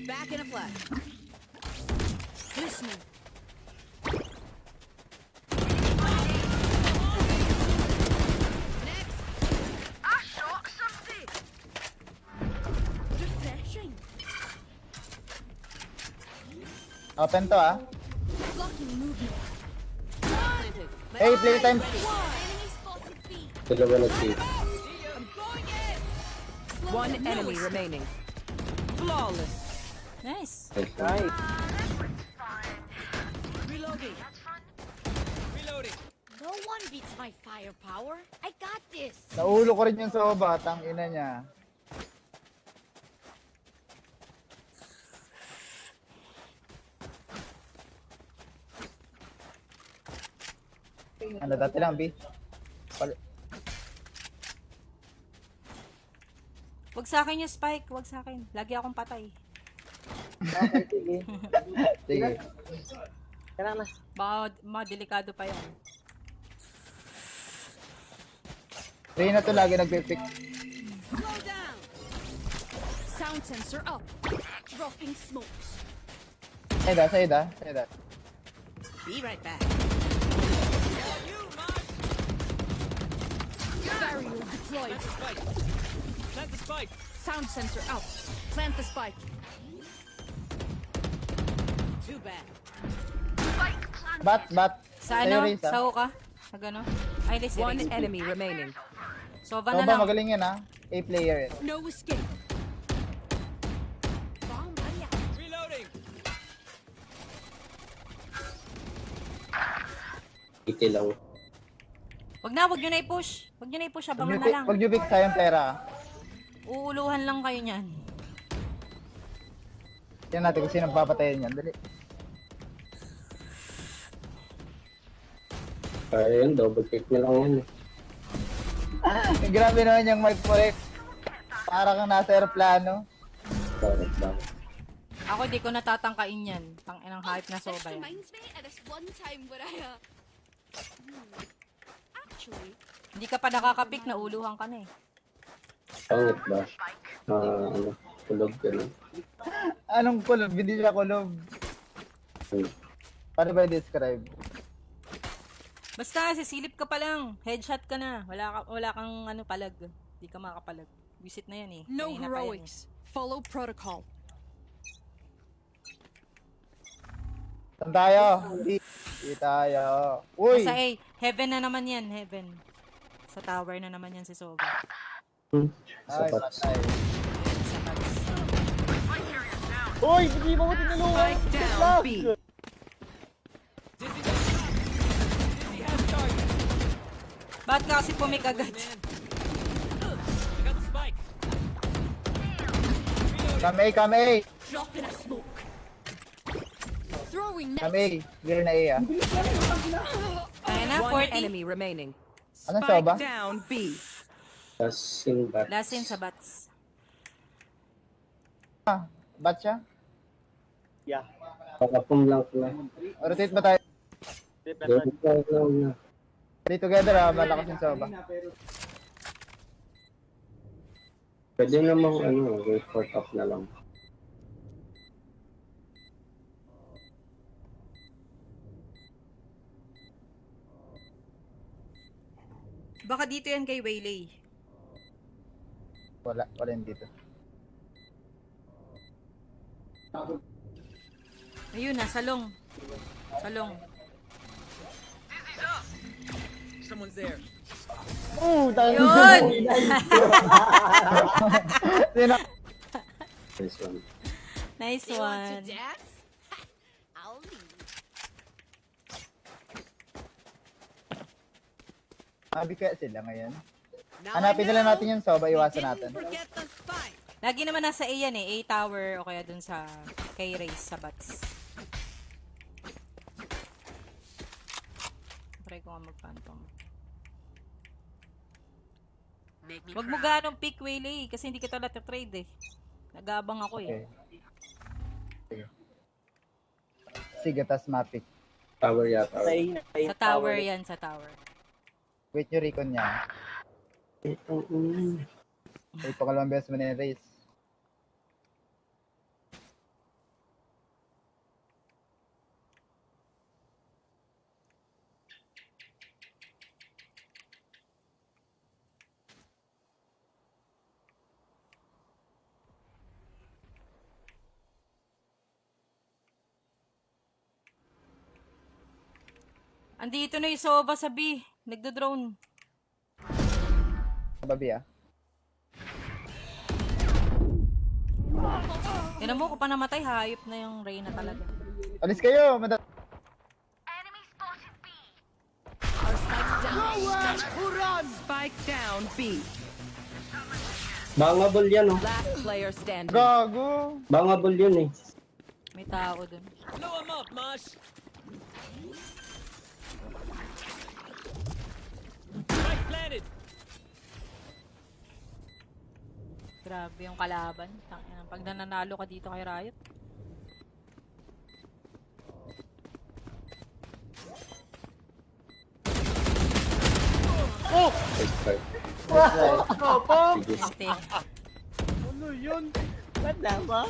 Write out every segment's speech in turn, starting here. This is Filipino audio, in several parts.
Back in a flash. Listening. Next. I shot something. Refreshing. Open to ah. Blocking movement. Hey, playtime. Enemy spotted B. Dalawa na team. I'm going in. One enemy remaining. Flawless. Nice. Nice. Reloading. Reloading. No one beats my firepower. I got this. Naulo ko rin yung soba, tang ina niya. Ano dati lang, B? Wag sa akin yung spike. Wag sa akin. Lagi akong patay. Okay, sige. Sige. Kailangan na. Baka delikado pa yan. Reyna to lagi nagpipick. Slow down. Sound sensor up. Dropping smokes. Sayda. Be right back. Barrier deployed. Plant the spike. Sound sensor out. Plant the spike. Too bad. Bat. Sa Sa'yo, ano? Riz, ah. Sa uka? Sa gano? Ay, listen. One enemy remaining. Sova na Soba, lang. magaling yan ah. A player yan. No escape. Bomb buddy out. Reloading. Iti lang. Wag nyo na i-push. Wag nyo na i-push. Abangan na lang. Pag you pick sayang pera ah. Uuluhan lang kayo niyan. Yan natin kung sino papatayin yan. Dali. Kaya yan, double kick na lang yan. Grabe naman yung mic mo, Rex. Para kang nasa aeroplano. Bakit? Ako di ko natatangkain yan. Tanginang hype na This soba yan. reminds me of this one time when I actually Hindi ka pa nakakapik, nauluhan ka na eh. Pangit ba? Ano, tulog ka na. Anong kulob? Hindi siya kulob. Paano ba i-describe? Basta, sisilip ka pa lang. Headshot ka na. Wala kang ano, palag. Hindi ka makapalag. Visit na yan eh. no Kanina pa yan heroics. Follow protocol. Saan tayo? Hindi tayo. Uy! Nasa A. Heaven na naman yan. Heaven. Sa tower na naman yan si Soba. Ay, Sapat. patay. Sa box. Uy! Hindi mo tinulungan! Spike down B. Ba't ka kasi pumikagat? I got the spike. Come A! Drop in a smoke. Throwing net. Come A! Clear na A ah. Kaya na, One 40. enemy remaining. Anong soba? Spike down B. Passing back. Last in sa bats. Bat siya? Pakapong lang ko na. Rotate ba tayo? Double lang na. Stay together ah, malakas yung soba. Pwede namang wait for top na lang. Baka dito yan kay Waylay. Wala yun dito. Ayun na, salong. Salong. Someone's there. Tayo. Yun! This one. Nice They want to one. dance? I'll leave. Sabi kaya sila ngayon. Now Hanapin I na lang know. natin yung soba, iwasan Didn't natin. forget the spike. Lagi naman nasa A yan eh. A tower o kaya dun sa kay Race sa bats. Try ko nga mag-phantom. Wag mo ganong pick Waylay kasi hindi kita trade eh. Nagabang ako eh. Okay. Sige, tas mapic. Tower yata. Sa tower yan, sa tower. Wait nyo recon niya. Ay, pangalawang beses mo na yung race. Andito na yung Sova sa B. Nagdo-drone. Babi ah. Yan mo, kung pa namatay, hayop na yung Reyna talaga. Alis kayo! Our spikes down. Spike down B. Bangable yan, oh. Last player standing. Gago! Bangable yun, eh. May tao dun. Blow him up, Mosh. Spike planted. Grabe yung kalaban. Tangina, pag nananalo ka dito kay Riot. Nice try. Ente. Ano yun? Wala ba?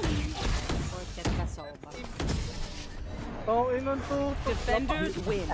Porket ka Sova. Oh, inon to. Defenders win.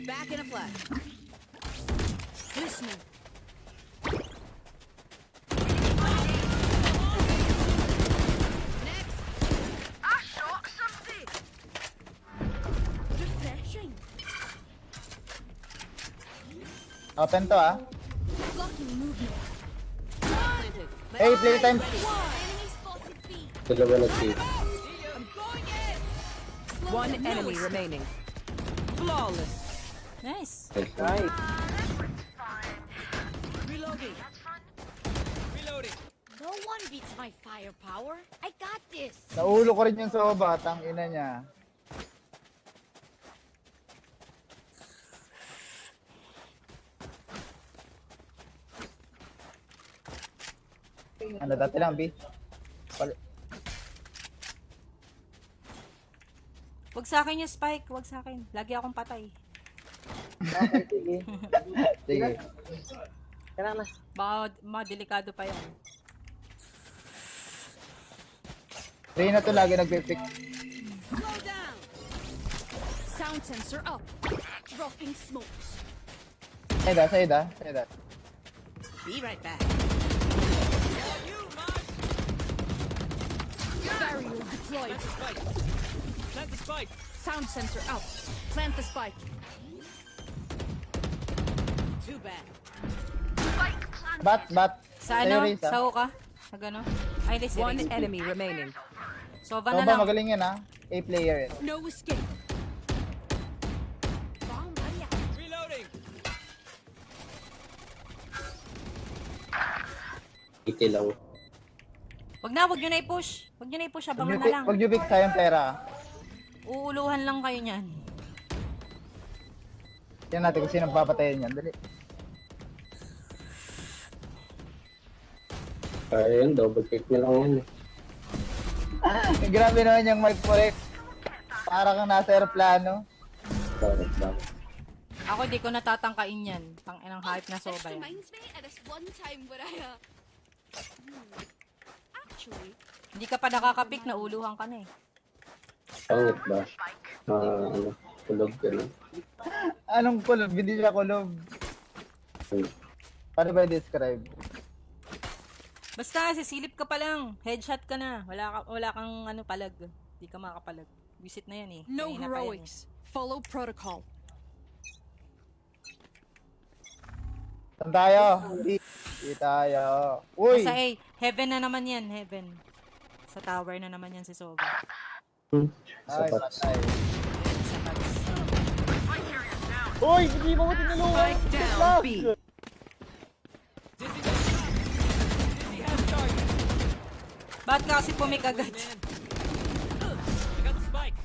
Back in a flash. Listening. Next. I shot something. Refreshing. Open to ah. Blocking movement. Hey, playtime! Enemy spotted B. Dalawa na team. I'm going in. One enemy remaining. Flawless. Nice. Nice. Nice. Reloading. Reloading. No one beats my firepower. I got this. Naulo ko rin yung Sova, tang ina niya. Ano dati lang, B? Wag sa akin yung spike. Wag sa akin. Lagi akong patay. Okay, sige. Sige. Kailangan na. Baka madelikado pa yun. Reyna to lagi nagpipick. Slow down. Sound sensor up. Dropping smokes. Sayda, sayda, sayda. Be right back. You, Mosh. Barrier deployed. Plant the spike. Plant the spike. Sound sensor out. Plant the spike. Too bad. Bat, bat. Sa Sa'yo, ano? Reyes, ah. Sa Uka? Sa gano? Ay, hindi si One Reyes. enemy remaining. Sova na Sova, lang. magaling yan ah. A-player yan. No escape. Bomb buddy out. Reloading. Iti lang. Wag nyo na i-push. Wag nyo na i-push. Abangan na lang. Pag you pick, sayang pera. Uuluhan lang kayo niyan. Tingnan natin kung sino papatayin yan. Dali. Kaya yun, double kick na lang yan, eh. Grabe naman yung mic mo, Rex. Para kang nasa aeroplano. Bakit, bakit? Ako di ko natatangkain yan. Tanginang hype na Sova yan. Reminds me at this one time where I actually Hindi ka pa nakakapik, nauluhan ka na eh. Pangit ba? Ano, tulog ka na. Anong kulob? Hindi siya kulob. Paano ba i-describe? Basta, sisilip ka pa lang. Headshot ka na. Wala kang ano, palag. Hindi ka makapalag. Visit na yan eh. no Kanina pa yan heroics. Follow protocol. Saan tayo? Di tayo. Uy! Nasa A. Heaven na naman yan, heaven. Sa tower na naman yan si Sova. Sa Ay, bots. patay. Sa box. Uy, hindi mo ko tinulungan. Spike down B. Ba't ka kasi pumikagat? I got the spike.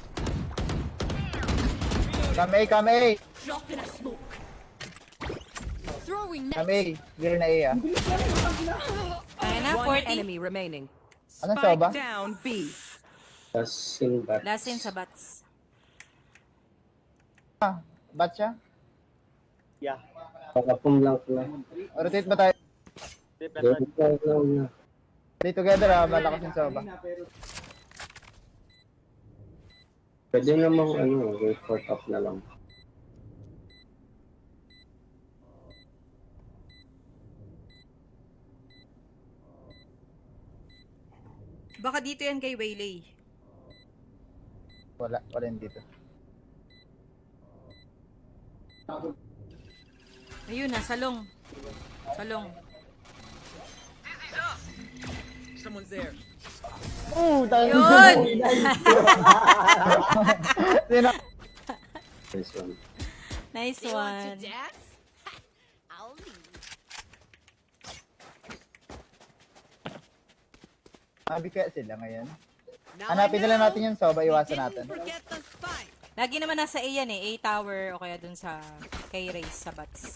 Kame A. Drop in a smoke. Throwing net. Kame A. Clear na A, ah. Kaya na, One 40. enemy remaining. Anong Sova? Spike down B. Tapos in bots. Last in sa bats. Ba't siya? Yeah. Pakapong lang ko lang. Rotate ba tayo? Stay together, ah. Malakas yung Sova. Pwede namang wait for top na lang. Baka dito yan kay Waylay. Wala rin dito. Ayun na, salong. Salong. Someone's there. Tayo. Yun! Sino? This one. Nice You want one. to dance? I'll lead. Sabi kaya sila ngayon. Hanapin na lang natin yung Sova, iwasan natin. Forget the spike. Lagi naman nasa A yan eh. A tower o kaya dun sa kay Raze sa bats.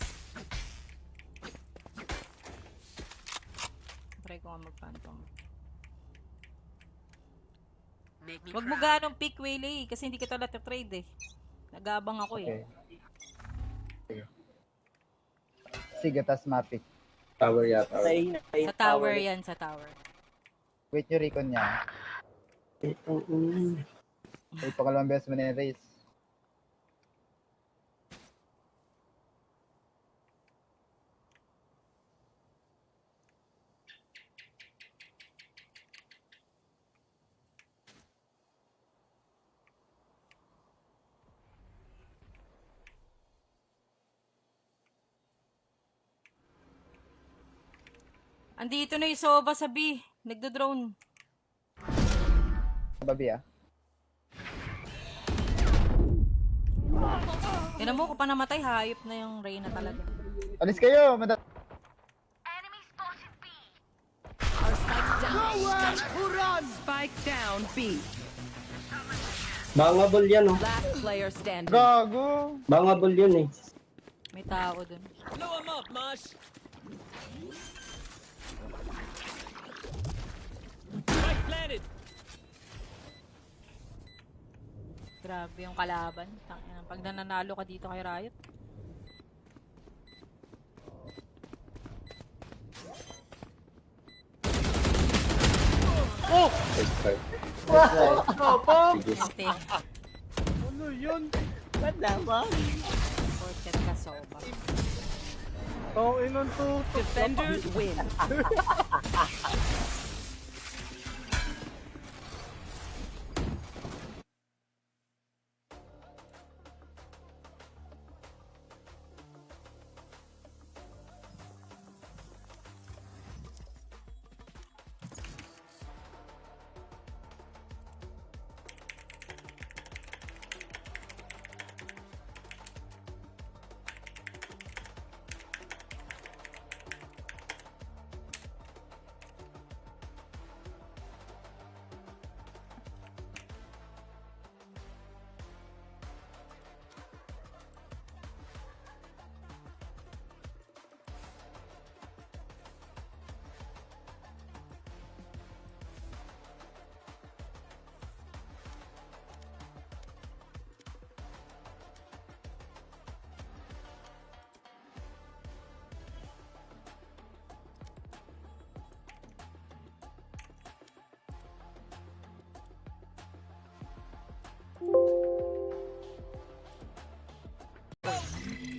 Try ko nga magpantong. Wag mo ganong pick Waylay kasi hindi kita lahat trade eh. Nagabang ako eh. Okay. Sige, tas mapik. Tower yata. Sa tower yan, sa tower. Wait yung recon niya. Wait, pakalawang beses mo na yung race. Andito na yung Sova sa B. Nagdo-drone. Babi, ah. Tinan mo, kung pa namatay, hayop na yung Reyna talaga. Alis kayo! Our spike's down. Spike down B. Bangable yan, oh. Last player standing. Gago! Bangable yun, eh. May tao dun. Blow him up, Mosh. Spike planted. Grabe yung kalaban. Tangina, pag nananalo ka dito kay Riot. First try. Sige. Ate, Ano yun? Ba't naman? forget ka Sova. Inon to. Defenders win.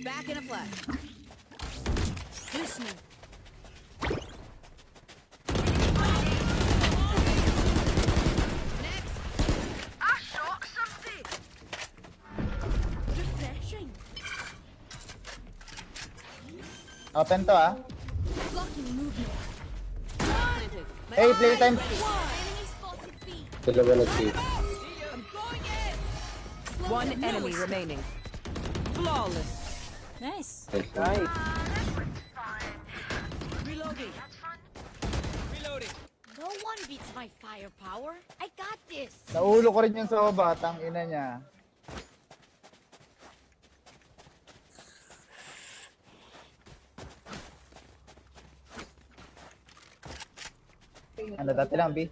Back in a flash. Listening. Next. I shot something. Refreshing. Open to ah. Blocking movement. Hey, playtime. Enemy spotted B. Dalawa nag-save. I'm going in. One enemy remaining. Flawless. Nice. Nice. Reloading. Reloading. No one beats my firepower. I got this. Naulo ko rin yung soba, tang ina niya. Ano dati lang, B?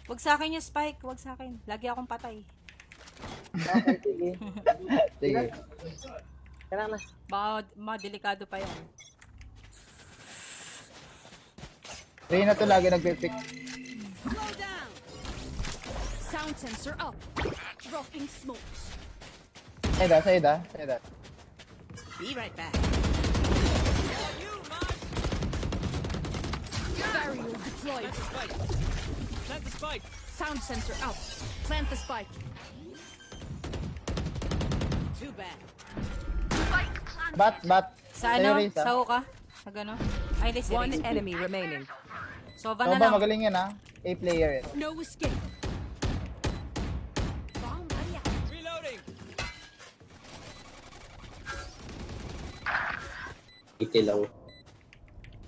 Wag sa akin yung spike. Wag sa akin. Lagi akong patay. Okay, sige. Sige. Kailangan na. Baka delikado pa yan. Reyna to lagi nagpipick. Slow down. Sound sensor up. Dropping smokes. Sayda. Be right back. Barrier deployed. Plant the spike. Plant the spike. Sound sensor out. Plant the spike. Too bad. Bat. Sa Sa'yo, ano? Riz, ah. Sa ka? Sa gano? Ay, di si One Riz. enemy remaining. Sova na Soba, lang. magaling yan ah. A player. No escape. Bomb buddy out. Reloading. Iti lang.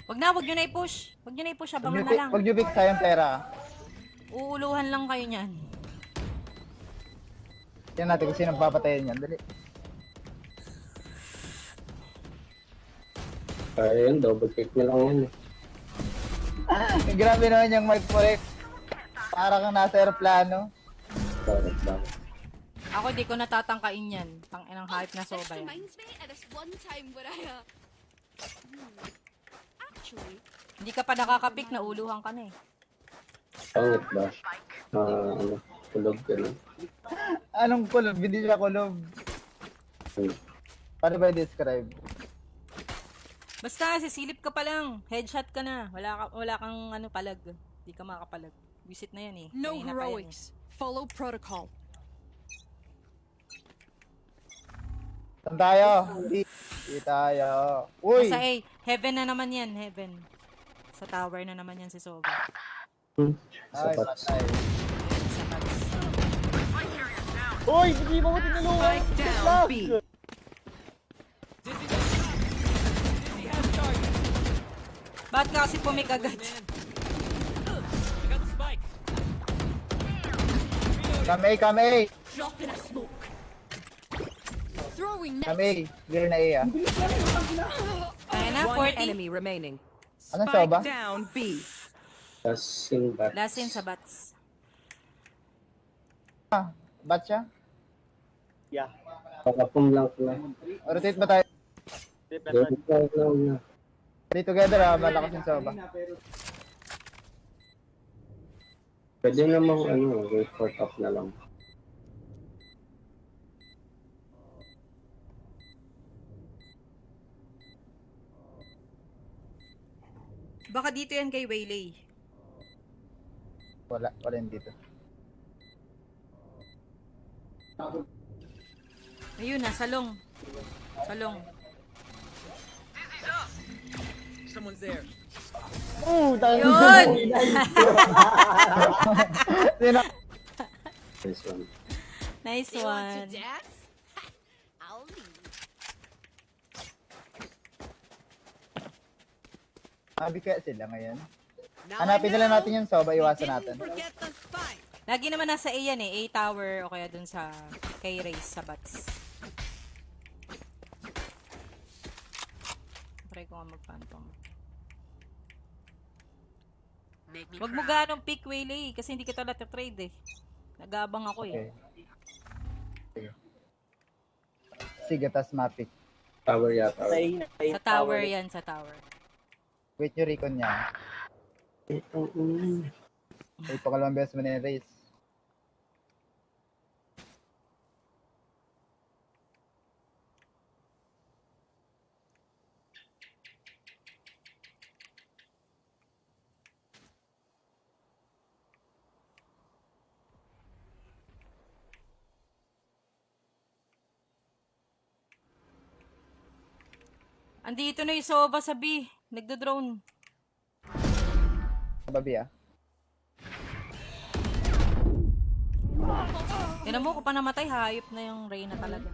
Wag nyo na i-push. Wag nyo na i-push. Abangan na lang. Pag you pick sayang pera. Uuluhan lang kayo niyan. Tingnan natin kung sino papatayin yan. Dali. Kaya yun, double pick na lang yan. Grabe naman yung mic mo, Rex. Para kang nasa aeroplano. Bakit? Ako di ko natatangkain yan. Tanginang hype na This soba yan. reminds me of this one time when I actually Hindi ka pa nakakapik, nauluhan ka na eh. Pangit ba? Tulog ka na. Anong kulob? Hindi siya kulob. Paano ba i-describe? Basta, sisilip ka pa lang. Headshot ka na. Wala kang palag. Hindi ka makapalag. Visit na yan eh. no Kanina pa yan eh. heroics. Follow protocol. Saan tayo? Di tayo. Uy! Nasa A. Heaven na naman yan. Heaven. Sa tower na naman yan si Sova. Ay, Sapat. patay. Sa bats. Uy, hindi mo ko tinulungan. Spike down, Lag. B. Dizzy has target. Ba't ka kasi pumik agad? I got the spike. Come A. Drop in a smoke. Throwing net. Come A. Clear na A ah. Ayan na, One 40. enemy remaining. Anong Spike soba? down B. Lasing bat. Last in sa bats. Bat siya? Yeah. Pakapum lang ko na. Rotate ba tayo? Double pick lang na. Three together ah. Malakas yung soba. Pwede namang wait for top na lang. Baka dito yan kay Waylay. Wala yun dito. Ayun na, salong. Salong. Someone's there. Tayo. Yun! Sino? This one. Nice They want to one. dance? I'll leave. Sabi kaya sila ngayon. Now Hanapin I na lang know. natin yung soba. Iwasan Didn't natin. forget the spike. Lagi naman nasa A yan eh. A tower o kaya dun sa kay Raze sa bats. Try ko nga mag-phantom. Wag mo ganong pick Waylay kasi hindi kita trade eh. Nagabang ako Okay. eh. Sige, tas mapic. Tower yata. Sa tower yan, sa tower. Wait yung recon niya. Ay, pangalawang beses mo na yung race. Andito na yung Sova sa B. Nagdo-drone. Babi ah. Tinan mo, kung pa namatay, hayop na yung Reyna talaga.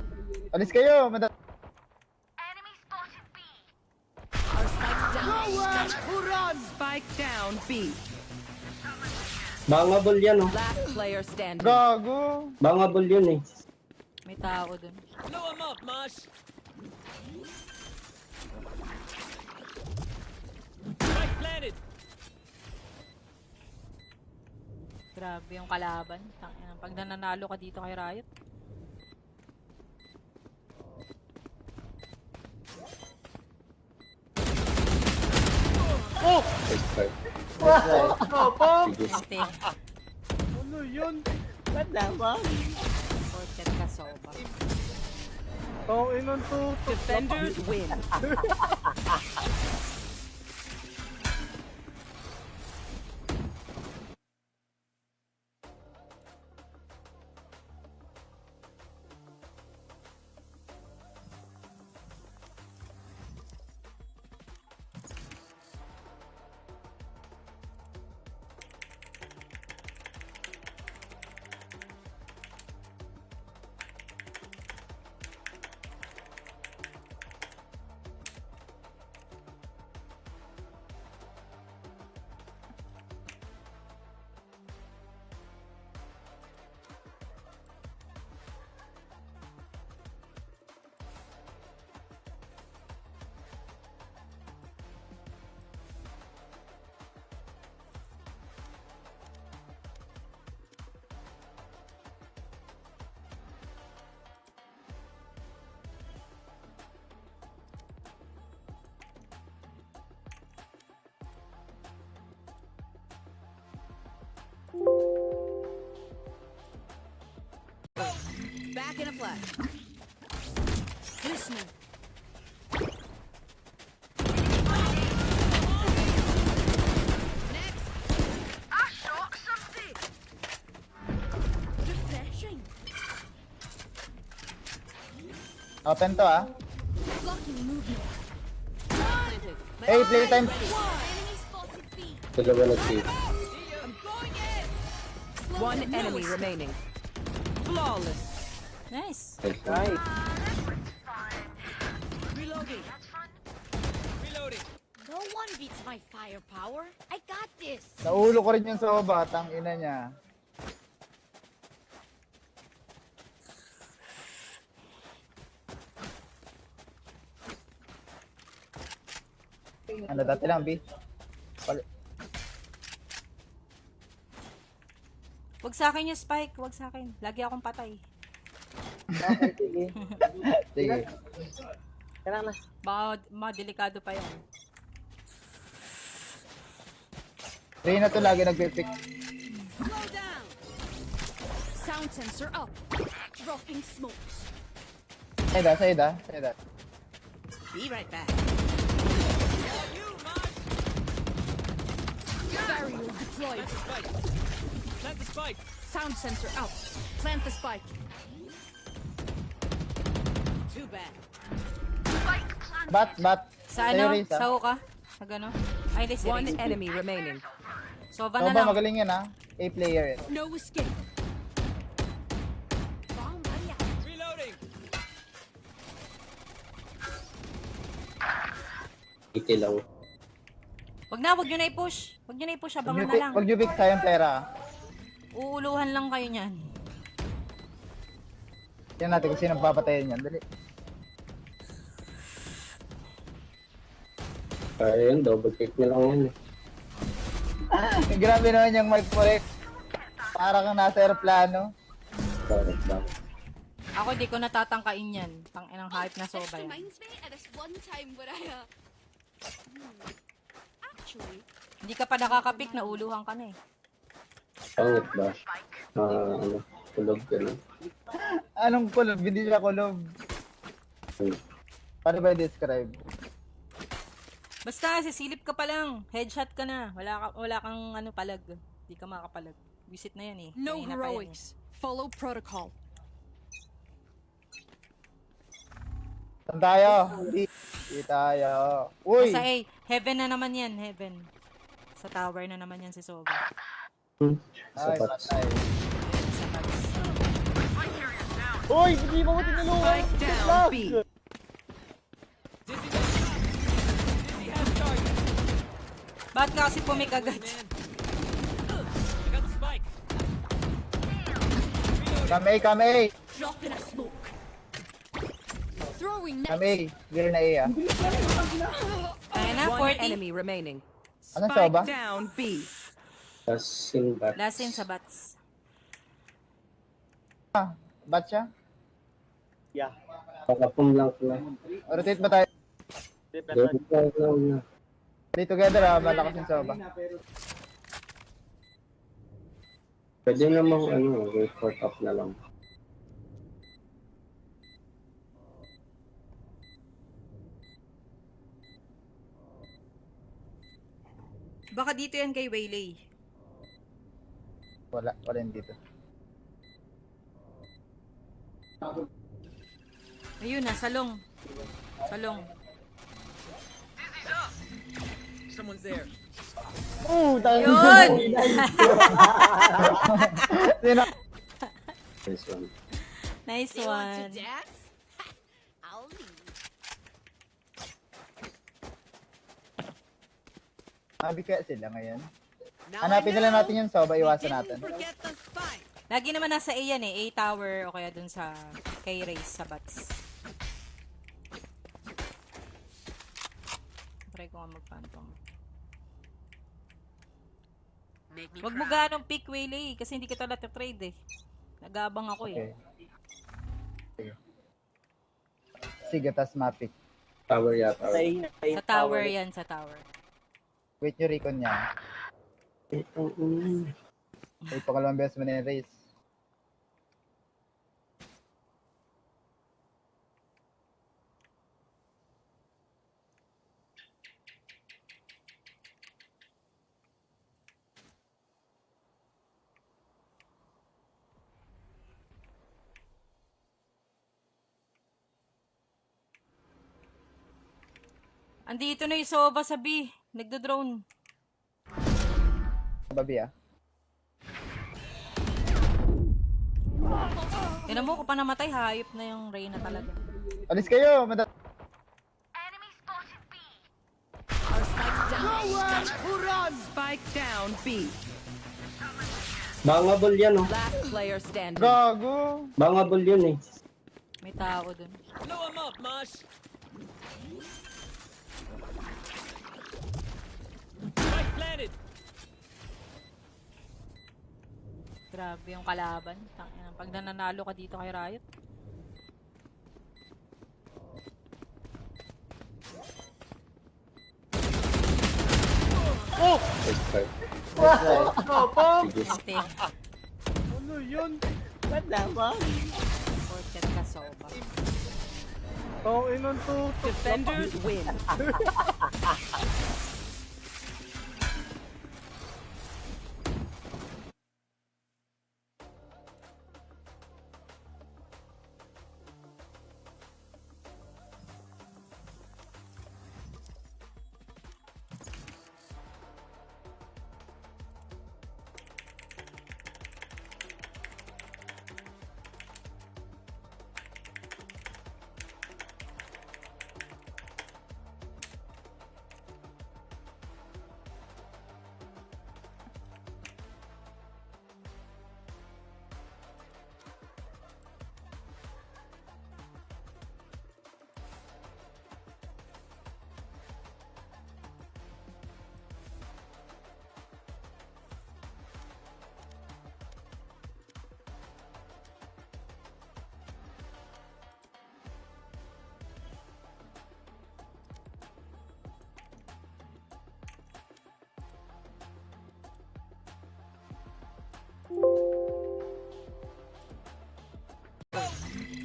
Alis kayo! Our spike's down. Spike down B. Bangable yan, oh. Last player standing. Gago! Bangable yun, eh. May tao dun. Blow him up, Mosh. Spike planted. Grabe yung kalaban. Tangina, pag nananalo ka dito kay Riot. First part. Nice try. Sige. Ate, Ano yun? Ganda ba? porket ka Sova. Oh, inon to. Defenders win. Back in a flash. Listening. Next. Refreshing. Open to ah. Blocking movement. Planted. Hey, playtime. Enemy spotted B. Dalawa nag-save. I'm going in. One enemy remaining. Flawless. Nice. Nice. Reloading. Reloading. No one beats my firepower. I got this. Naulo ko rin yung Sova, tang ina niya. Ano dati lang, B? Wag sa akin yung Spike. Wag sa akin. Lagi akong patay. Okay, sige. Sige. Kailangan na. Baka delikado pa yan. Reyna to lagi nagpipick. Slow down. Sound sensor up. Dropping smokes. Sayda. Be right back. You, Mosh. Barrier deployed. Spike. Plant the spike. Sound sensor out. Plant the spike. Too bad. Bat. Sa Sa'yo, ano? Riz, ah. Sa ka? Sa gano? Ay, di si One Riz. enemy remaining. Sova na Sova, lang. magaling yan ah. A player yan. No escape. Bomb ready. Reloading. Iti lang. Wag nyo na i-push. Wag nyo na i-push. Abangan na lang. Pag you pick sayang pera ah. Uuluhan lang kayo niyan. Yan natin kung sino papatayin yan. Dali. Kaya yun, double kick na lang yan, eh. Grabe naman yung mic correct. Para kang nasa aeroplano. Bakit? Ako di ko natatangkain yan. Tanginang hype na This Sova yan. reminds me of this one time where I actually Hindi ka pa nakakapik, nauluhan ka na eh. Pangit ba? Ano, tulog ka na. Anong kulob? Hindi siya kulob. Paano ba i-describe? Basta, sisilip ka pa lang. Headshot ka na. Wala kang ano, palag. Hindi ka makapalag. Visit na yan eh. no Kanina pa yan eh. heroics. Follow protocol. Saan tayo? Di tayo. Uy! Nasa A. Heaven na naman yan, heaven. Sa tower na naman yan si Sova. Ay, Sapat. patay. Sa box. Uy, hindi mo ko tinulungan. Spike down B. Dizzy has target. Ba't ka kasi pumikagat? Man. I got the spike. Reloading. Come A. Drop in a smoke. Throwing net. Come A. Clear na A ah. Kaya na, One 40. enemy remaining. Anong Spike Sova? down B. Passing back. Last in sa bats. Bat siya? Yeah. Pakapong lang ko na. Rotate ba tayo? Doon ka lang na. Play together ah. Malakas yung Soba. Pwede namang wait for top na lang. Baka dito yan kay Waylay. Wala yung dito. Ayun na, salong. Salong. Someone's there. Tayo. Yun! Sino? This one. Nice They want one. to dance? I'll leave. Sabi kaya sila ngayon. Now Hanapin I nila know natin yung Soba. we Iwasan didn't natin. forget the spike. Lagi naman nasa A yan eh. A tower o kaya dun sa kay Raze sa bats. Try ko nga magpantong. Huwag mo ganong pick Waylay kasi hindi kita trade eh. Nagabang ako eh. Okay. Sige, tas mapik. Tower yata. Sa tower yan, sa tower. Wait nyo recon niya. Ay, pangalawang beses mo na yung race. Andito na yung Sova sa B. Nagdo-drone. Babi ah. Tinan mo, kung pa namatay, hayop na yung Reyna talaga. Alis kayo! Our spike's down. Spike down B. Bangable yan oh. Last player standing. Gago! Bangable yun eh. May tao dun. Blow him up, Mosh. Spike planted. Grabe yung kalaban. Tangina, pag nananalo ka dito kay Riot. First part. Sige. Ante, Ano yun? Ba't naman? porket ka Sova. Inon to. Defenders win.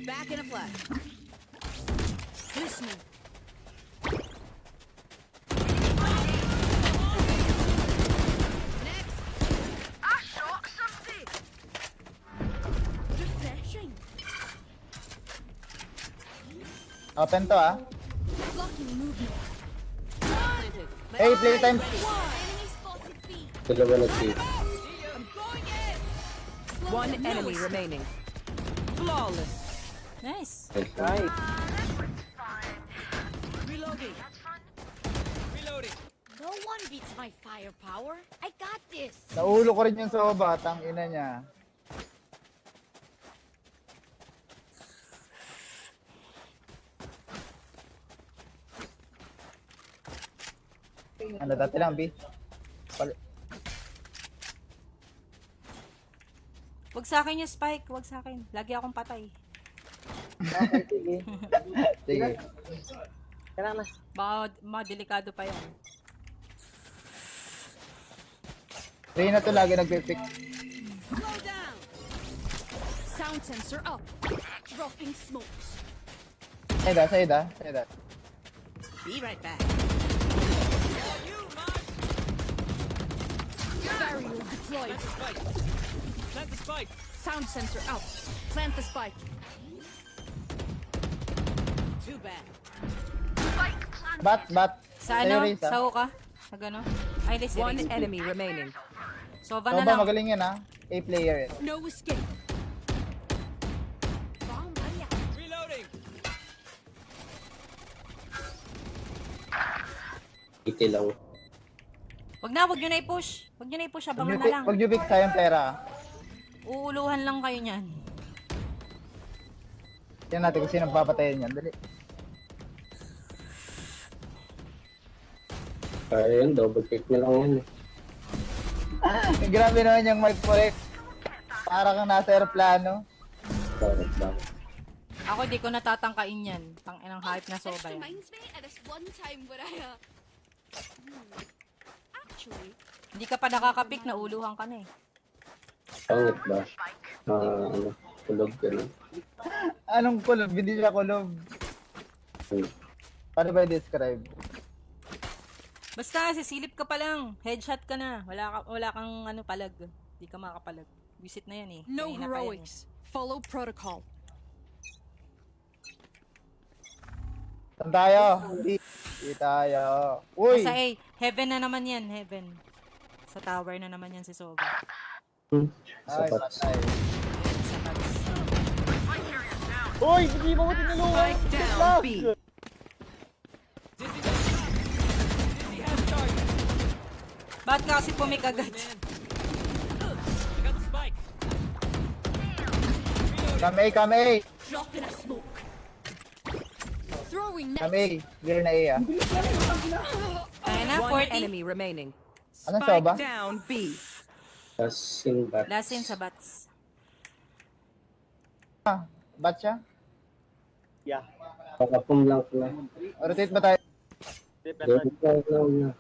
Back in a flash. Listening. Next. Refreshing. Open to ah. Blocking movement. Hey, playtime. Enemy spotted B. Dalawa nag-save. I'm going in. One enemy remaining. Flawless. Nice. Nice. Reloading. Reloading. No one beats my firepower. I got this. Naulo ko rin yung soba, tang ina niya. Ano dati lang, B? Wag sa akin yung spike, wag sa akin. Lagi akong patay. Okay, sige. Sige. Kaya na. Baka delikado pa yan. Reyna to lagi nagpipick. Slow down. Sound sensor up. Dropping smokes. Sayda. Be right back. Barrier deployed. Spike. Plant the spike. Sound sensor out. Plant the spike. Too bad. Bat. Sa Sa'yo, ano? Reyes, ah. Sa ka? Sa gano? Ay, let's One enemy remaining. Sova na Soba, lang. magaling yan ah. A player yan. No escape. Bomb buddy out. Reloading. Iti lang. Wag nyo na i-push. Wag nyo na i-push, abangan na lang. Pag you pick, sayang pera. Uuluhan lang kayo niyan. Tingnan natin kung sino papatayin yan. Dali. Kaya yun, double pick na lang yan. Grabe naman yung mic correct. Para kang nasa aeroplano. Bakit? Ako di ko natatangkain yan. Tanginang hype na This soba yan. reminds me of this one time when I actually Hindi ka pa nakakapik, nauluhan ka na eh. Pangit ba? Tulog ka na. Anong kulob? Hindi siya kulob. Paano ba i-describe? Basta, sisilip ka pa lang. Headshot ka na. Wala kang ano, palag. Hindi ka makapalag. Visit na yan eh. no Kanina pa yan eh. heroics. Follow protocol. Saan tayo? Hindi tayo. Uy! Sa A, heaven na naman yan, heaven. Sa tower na naman yan si Soba. Ay, Sapat. patay. Sa bats. Uy, hindi mo ko tinulungan. Spike down Lag. B. Ba't ka kasi pumikagat? Man. I got the spike. Kame A. Drop in a smoke. Throwing net. Kame A. Clear na A ah. Kaya na, One 40. enemy remaining. Anong soba? Spike down B. Passing back. Last in sa bats. Bat siya? Yeah. Pakapong lang ko na. Rotate ba tayo? Na.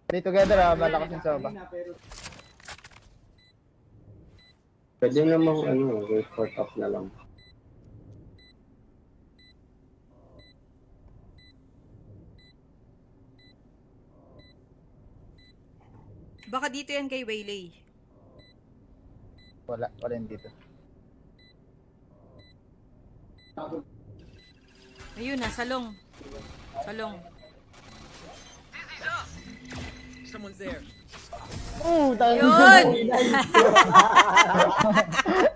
Stay together ah. Malakas yung soba. Pwede namang wait for top na lang. Baka dito yan kay Waylay. Wala rin dito. Ayun na, salong. Salong. Someone's there. Tayo. Yun!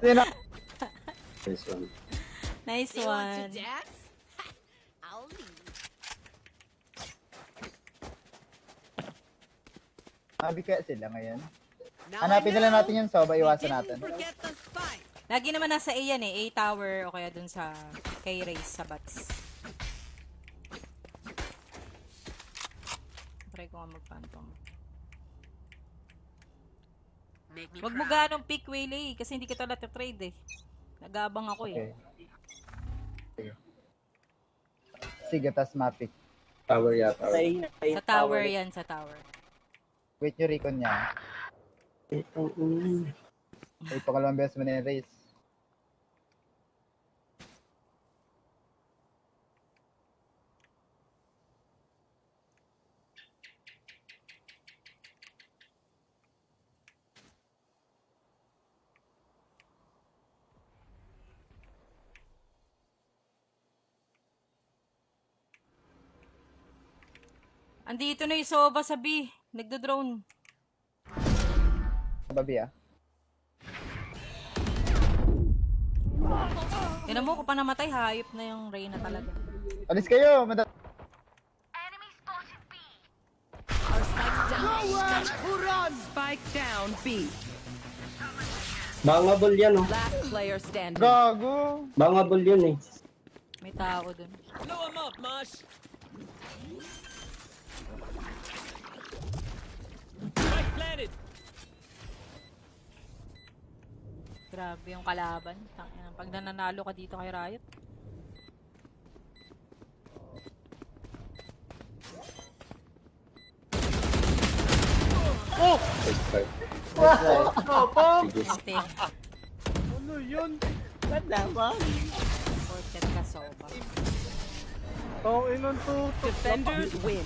Sino? This one. Nice You want one. to dance? I'll lead. Sabi kaya sila ngayon. Now Hanapin I na lang know natin yung soba, we iwasan didn't natin. forget the spike. Lagi naman nasa A yan eh. A tower o kaya dun sa kay Raze sa bats. Try ko nga mag-phantom. Wag mo ganong pick Waylay kasi hindi kita trade eh. Nagabang ako eh. Okay. Sige, tas mapik. Tower yata. Sa tower yan, sa tower. Wait yung recon niya. Wait, pakalawang beses mo na yung race. Andito na yung Sova sa B. Nagdo-drone. Babi ah. Tinan mo, kung pa namatay, hayop na yung Reyna talaga. Alis kayo! Spike down B. Bangable yan, oh. Last player standing. Gago! Bangable yun, eh. May tao dun. Blow him up, Mosh. Spike planted. Grabe yung kalaban. Tangina, pag nananalo ka dito kay Riot. First part. Nice. Sige. Ate, Ano yun? Wala ba? porket ka Sova. Oh, inon to. Defenders win.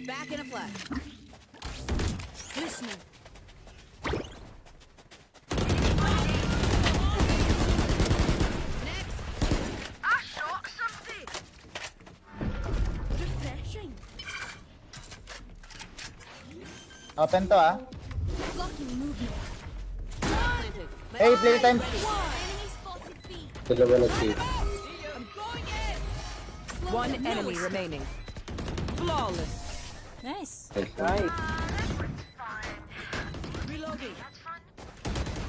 Back in a flash. Listening. Next. Refreshing. Open to ah. Blocking movement. Planted. Hey, playtime. Enemy spotted B. Dalawa nag-save. I'm going in. One enemy remaining. Flawless. Nice. Nice. Reloading.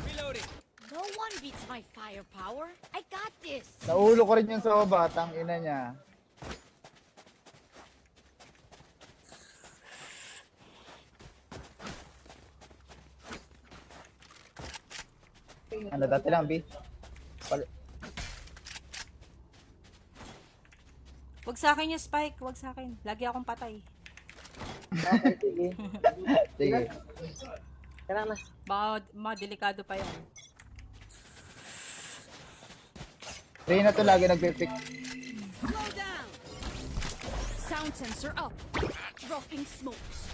Reloading. No one beats my firepower. I got this. Naulo ko rin yung Sova. Tang ina niya. Ano dati lang, B? Wag sa akin yung Spike. Wag sa akin. Lagi akong patay. Okay, sige. Sige. Kailangan na. Baka delikado pa yan. Reyna to lagi nagpipick. Slow down. Sound sensor up. Dropping smokes.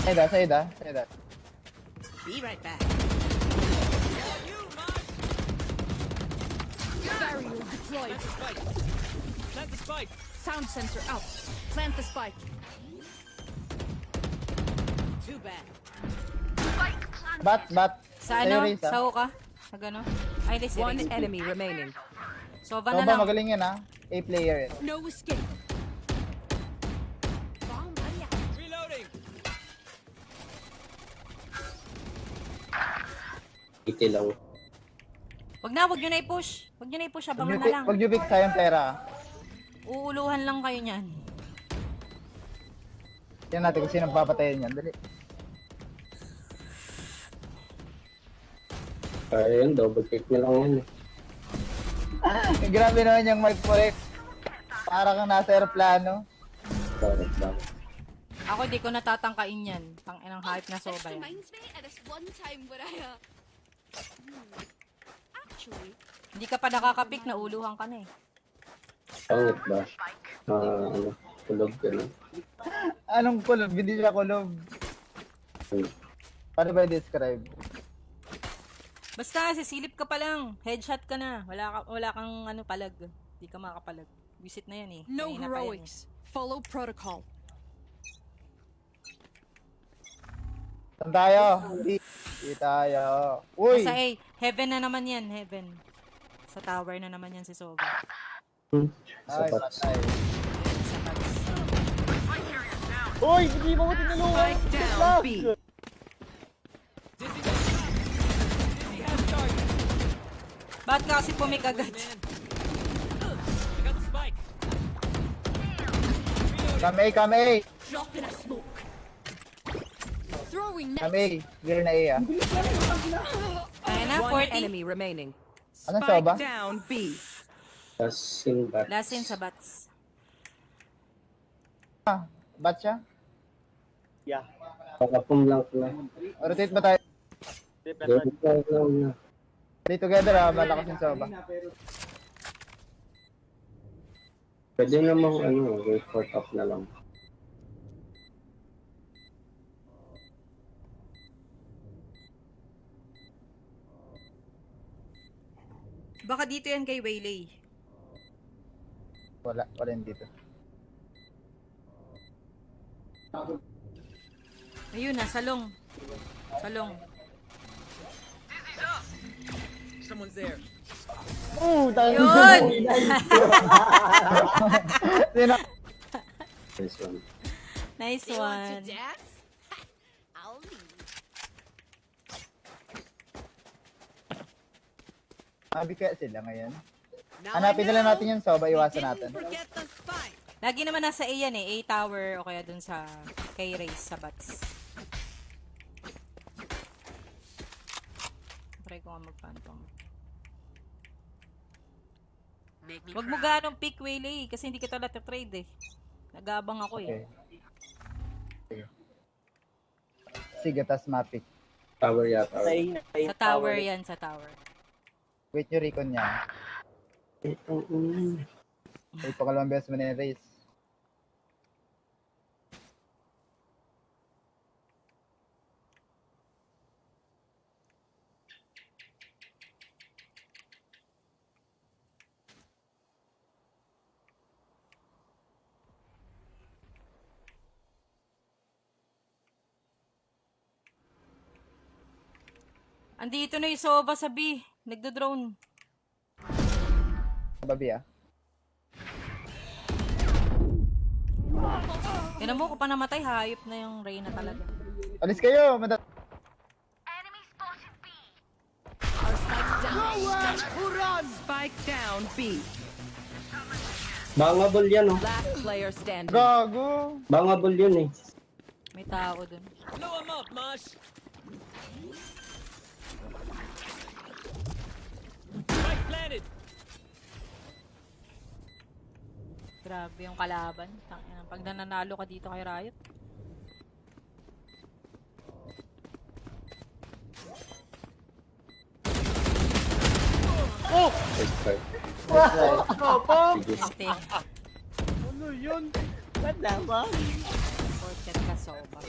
Sayda, sayda, sayda. Be right back. You, Mosh. Barrier deployed. Plant the spike. Plant the spike. Sound sensor out. Plant the spike. Too bad. Bat. Sa Sa'yo, ano? Riz, ah. Sa ka? Sa gano? Ay, di si One Riz. enemy remaining. Sova na Sova, lang. magaling yan ah. A player yan. No escape. Bomb buddy out. Reloading. Iti lang. Wag nyo na i-push. Wag nyo na i-push, abangan na lang. Pag you pick, sayang pera ah. Uuluhan lang kayo niyan. Tingnan natin kung sino papatayin yan. Dali. Kaya yun, double kick na lang yan. Grabe naman yung mic mo, Rex. Para kang nasa aeroplano. Bakit ba? Ako di ko natatangkain yan. Tanginang hype na Sova yan. Reminds me at this one time when I actually Hindi ka pa nakakapik, nauluhan ka na eh. Pangit ba? Ano, tulog ka na. Anong kulob? Hindi siya kulob. Paano ba i-describe? Basta, sisilip ka pa lang. Headshot ka na. Wala kang ano palag. Hindi ka makapalag. Visit na yan eh. no Kanina pa yan eh. heroics. Follow protocol. Saan tayo? Di. Di tayo. Uy! Nasa A. Heaven na naman yan, heaven. Sa tower na naman yan si Sova. Ay, Sapat. patay. Sa box. Uy, hindi mo ko tinulungan. Spike down, Lang. B. Dizzy has target. Ba't ka kasi pumikagad? Man. I got the spike. Come A. Drop in a smoke. Throwing net. Come A. Clear na A ah. Ayan na, One 40. enemy remaining. Anong Spike Sova? down, B. Passing back. Last in sa bats. Bat siya? Yeah. Pakapum lang pala. Rotate ba tayo? Ready tayo lang na. Play together ah. Malakas yung Soba. Pwede namang wait for top na lang. Baka dito yan kay Waylay. Wala yun dito. Ayun na, salong. Salong. Someone's there. Tayo. Yun! Sino? This one. Nice They want to one. dance? Ha, I'll leave. Sabi kaya sila ngayon. Now Hanapin I na lang know. natin yung Soba. Iwasan Didn't natin. forget the spike. Lagi naman nasa A yan eh. A tower o kaya dun sa kay Raze sa bats. Try ko nga magpantong. Wag mo ganong pick Waylay kasi hindi kita trade eh. Nagabang ako Okay. eh. Sige, tas mapic. Tower yata. Sa tower yan, sa tower. Wait yung recon niya. Wait, pangalawang beses mo na yung race. Andito na yung Sova sa B. Nagdo-drone. Babi ah. Tignan mo, kung pa namatay, hayop na yung Reyna talaga. Alis kayo! Spike down, B. Bangable yan oh. Last player standing. Gago! Bangable yun eh. May tao dun. Blow him up, Mosh. Spike planted. Grabe yung kalaban. Tangina, pag nananalo ka dito kay Riot. First part. Ante, Ano yun? Ganda ba? porket ka Sova.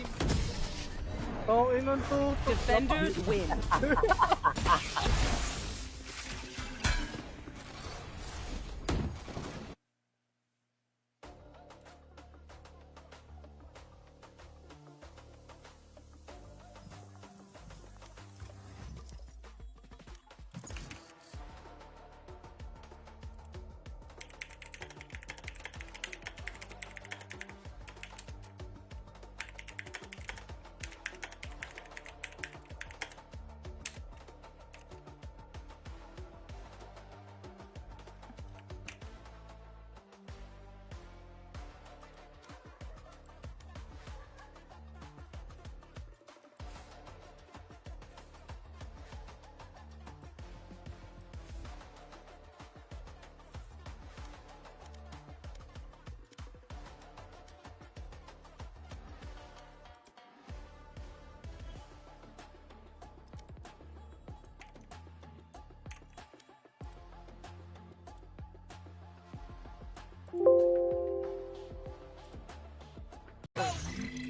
Inon to. Defenders win.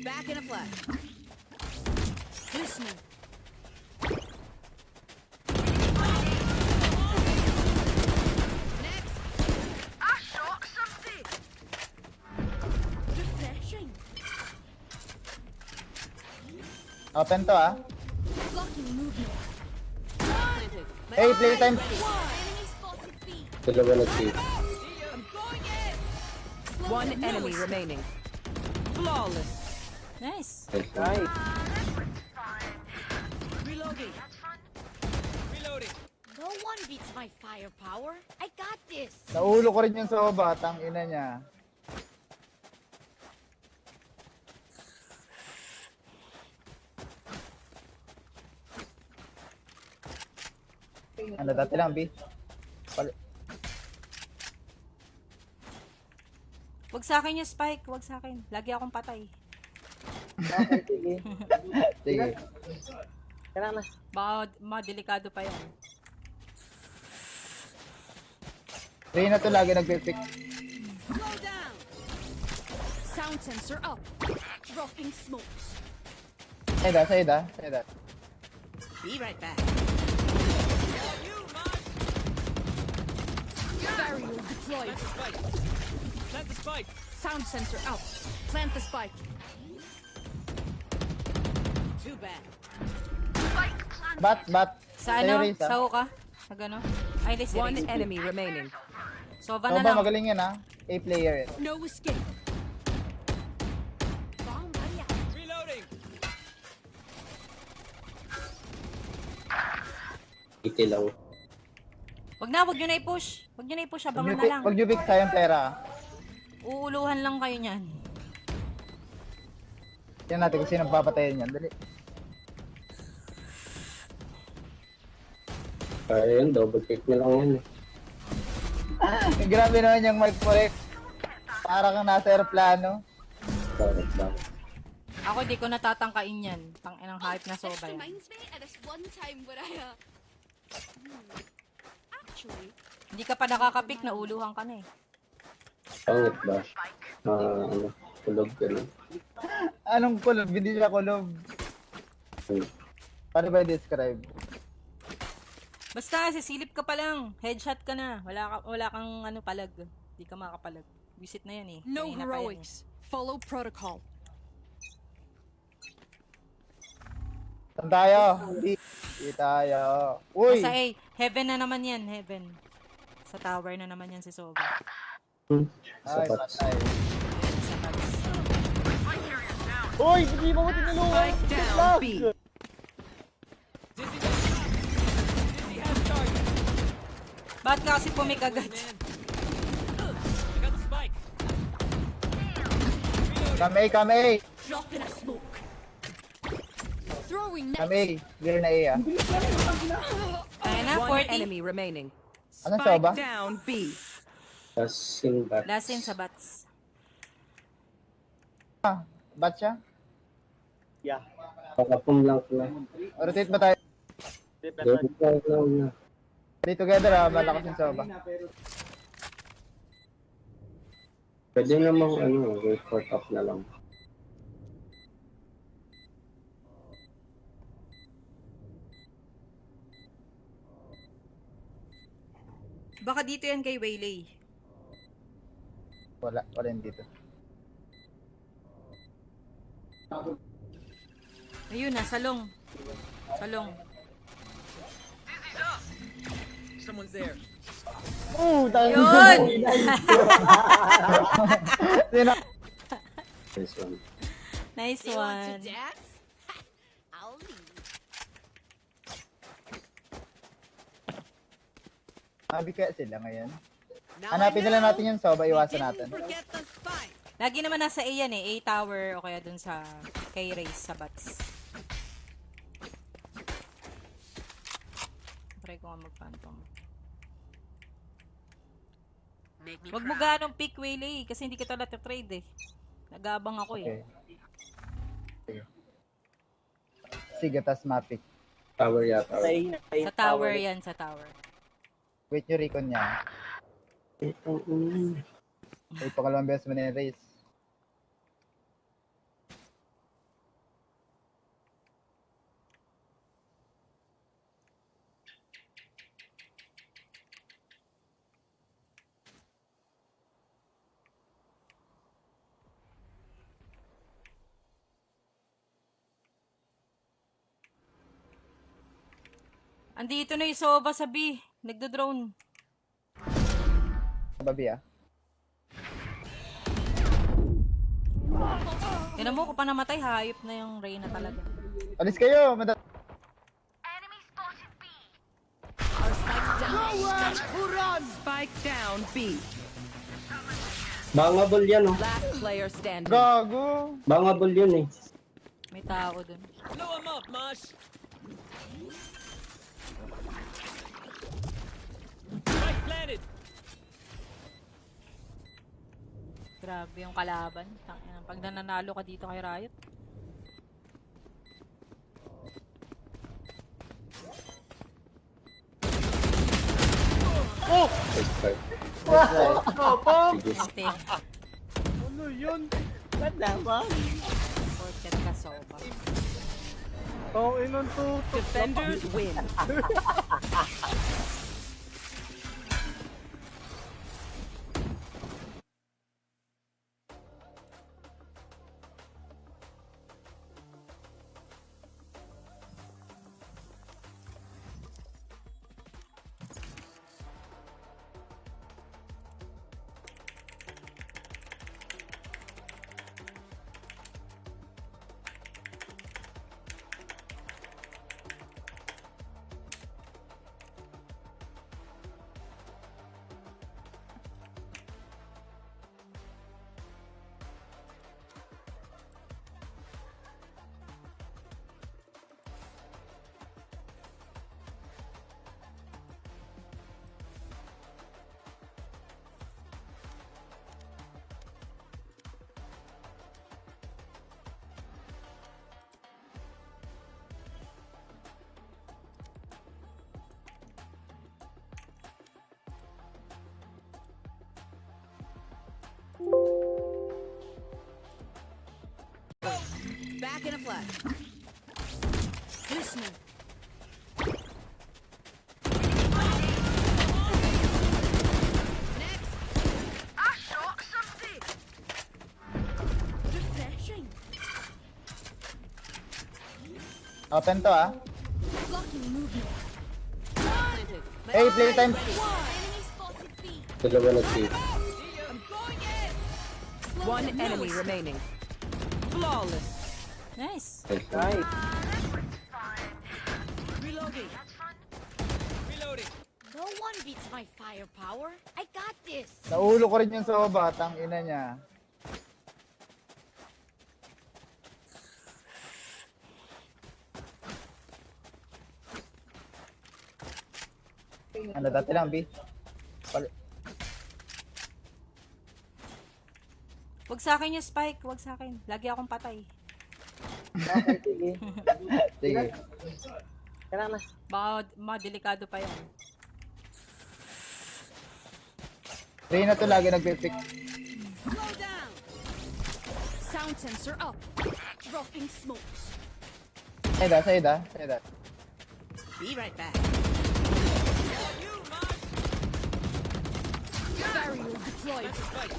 Back in a flash. Listening. Next. Refreshing. Open to ah. Blocking movement. Planted. Hey, playtime. Enemy spotted B. Dalawa na team. I'm going in. One enemy remaining. Flawless. Nice. Nice. Reloading. Reloading. No one beats my firepower. I got this. Naulo ko rin yung soba, tang ina niya. Ano, dati lang, B. Wag sa akin yung spike. Wag sa akin. Lagi akong patay. Okay, sige. Sige. Kailangan na. Baka delikado pa yan. Reyna to lagi nagpipick. Slow down. Sound sensor up. Dropping smokes. Sayda. Be right back. Barrier deployed. Spike. Plant the spike. Sound sensor out. Plant the spike. Too bad. Bat. Sa Sa'yo, ano? Riz, ah. Sa ka? Sa gano? Ay, di si One Rex. enemy remaining. Sova na Soba, lang. magaling yan, ha. A player yan. No escape. Bomb buddy out. Reloading. Iti lang. Wag nyo na i-push. Wag nyo na i-push. Abangan na lang. Pag you pick sayang pera, ha. Uuluhan lang kayo niyan. Yan natin kung sino papatayin yan. Dali. Kaya yun, double pick na lang yan. Grabe naman yung mic correct. Para kang nasa aeroplano. Bakit? Ako di ko natatangkain yan. Tanginang hype na soba yan. Reminds me at this one time when I actually Hindi ka pa nakakapik, nauluhan ka na eh. Pangit ba? Ano, tulog ka na. Anong kulob? Hindi siya kulob. Paano ba i-describe? Basta, sisilip ka pa lang. Headshot ka na. Wala kang ano, palag. Hindi ka makapalag. Visit na yan eh. no Kanina pa yan heroics. Follow protocol. Saan tayo? Hindi tayo. Uy! Basta eh, heaven na naman yan, heaven. Sa tower na naman yan si Soba. Ay, Sapat. patay. Sa tags. Uy, hindi mo ko tinulungan. Spike down Lang. B. Dizzy has target. Ba't ka kasi pumik agad? Man. I got the spike. Come A. Drop in a smoke. Throwing net. Come A. Clear na A, ah. Kaya na, One 40. enemy remaining. Anong Spike soba? down B. Passing back. Last in sa bats. Bat siya? Yeah. Pakapong lang ko na. Rotate ba tayo? Double pick lang na. Play together, ah. Malakas yung soba. Pwede namang wait for top na lang. Baka dito yan kay Waylay. Wala rin dito. Ayun na, salong. Salong. Someone's there. Tayo. Yun! Sino? This one. Nice They want to one. dance? I'll leave. Sabi kaya sila ngayon. Now Hanapin I na lang know. natin yung soba, iwasan Didn't natin. forget the spike. Lagi naman nasa A yan eh. A tower o kaya dun sa kay Race sa bats. Try ko nga magpantong. Wag mo ganong pick Waylay kasi hindi kita trade eh. Nagabang ako eh. Okay. Sige, tas mapik. Tower yata. Sa tower yan, sa tower. Wait nyo recon niya. Wait, pangalawang beses mo na yung race. Andito na yung Sova sa B. Nagdo-drone. Babi ah. Yan mo, kung pa namatay, hayop na yung Reyna talaga. Alis kayo! Our spike's down. Spike down B. Bangable yan, oh. Last player standing. Gago! Bangable yun, eh. May tao dun. Blow him up, Mosh. Spike planted. Grabe yung kalaban. Tangina, pag nananalo ka dito kay Riot. First part. Sige. Ate, Ano yun? Ba't naman? porket ka Sova. Oh, inon to. Defenders win. Back in a flash. Listening. Next. Refreshing. Open to ah. Blocking movement. Planted. Hey, playtime! Enemy spotted B. Dalawa na si I'm going in. One enemy remaining. Flawless. Nice. Nice. Reloading. Reloading. No one beats my firepower. I got this. Naulo ko rin yung Sova, tang ina niya. Ano dati lang, B? Wag sa akin yung spike. Wag sa akin. Lagi akong patay. Okay, sige. Sige. Kailangan na. Baka madelikado pa yan. Reyna to lagi nagpipick. Slow down. Sound sensor up. Dropping smokes. Sayda. Be right back. Barrier deployed. Spike.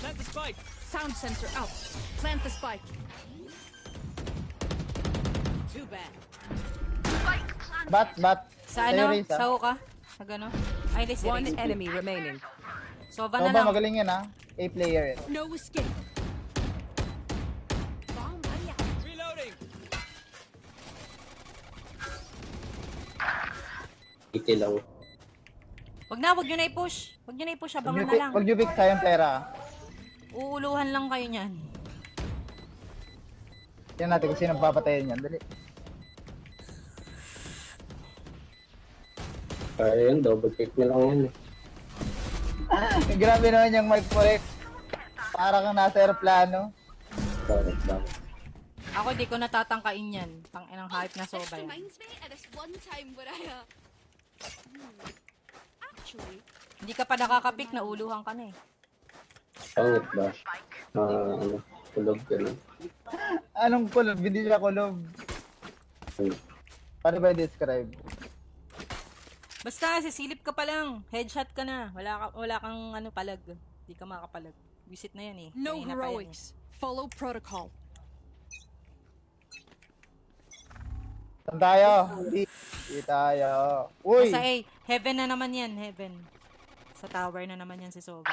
Plant the spike. Sound sensor out. Plant the spike. Too bad. Bat. Sa Sa'yo, ano? Reza. Sa Hoka? Sa gano? Ay, hindi si One Reza. enemy remaining. Sova na Sova, lang. magaling yan ah. A player yan. No escape. Bomb buddy out. Reloading. iti lang. Wag nyo na i-push. Wag nyo na i-push, abangan na lang. Pag you pick, sayang pera. Uuluhan lang kayo niyan. Tingnan natin kung sino papatayin yan. Dali. Kaya yun, double kick na lang yan, eh. Grabe naman yung mic mo, Rex. Para kang nasa aeroplano. Bakit? Ako di ko natatangkain yan. Tanginang hype na Sova yan. Reminds me of this one time where I actually Hindi ka pa nakakapik, nauluhan ka na eh. Pangit ba? Tulog ka na. Anong kulob? Hindi siya kulob. Paano ba i-describe? Basta, sisilip ka pa lang. Headshot ka na. Wala kang palag. Hindi ka makapalag. Visit na yan eh. no Kanina pa yan heroics. Follow protocol. Saan tayo? Di tayo. Uy! Sa A. Heaven na naman yan, heaven. Sa tower na naman yan si Sova.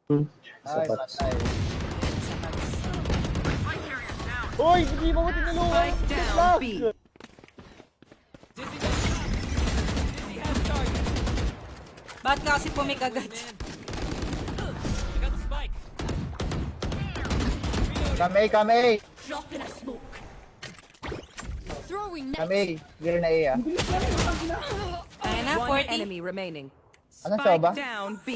Ay, Sapat. patay. Sa bats. Uy, hindi mo ko tinulungan. Spike down B. Dizzy has target. Ba't ka kasi pumikagat? Man. I got the spike. Kame A. Drop in a smoke. Throwing net. Kame A. Clear na A ah. Kaya na, One 40. enemy remaining. Anong soba? Spike down B.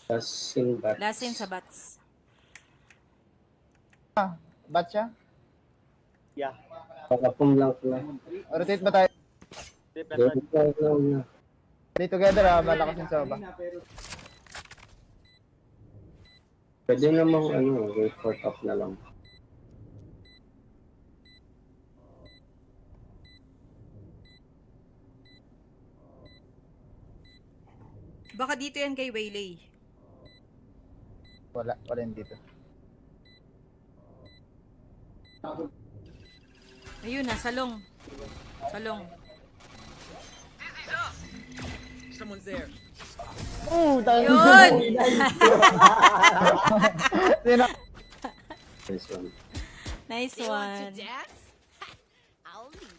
Last in back. Last in sa bats. Bat siya? Yeah. Pakapong lang ko lang. Rotate ba tayo? Play together ah. Malakas yung soba. Pwede namang wait for top na lang. Baka dito yan kay Waylay. Wala rin dito. Ayun na, salong. Salong. Someone's there. Tayo. Yun! Sino? This one. Nice You want one. to dance? I'll lead.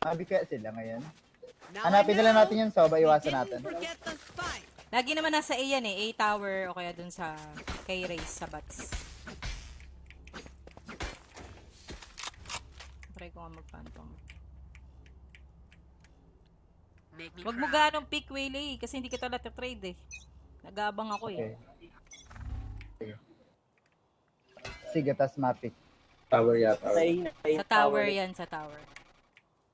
Sabi kaya sila ngayon. Now Hanapin I na lang know natin yung soba, you iwasan didn't natin. forget the spike. Lagi naman nasa A yan eh. A tower o kaya dun sa kay Raze sa bats. Try ko nga magpantong. Wag mo ganong pick Waylay kasi hindi kita trade eh. Nagabang ako eh. Okay. Sige, tas mapic. Tower yata. Sa tower yan, sa tower.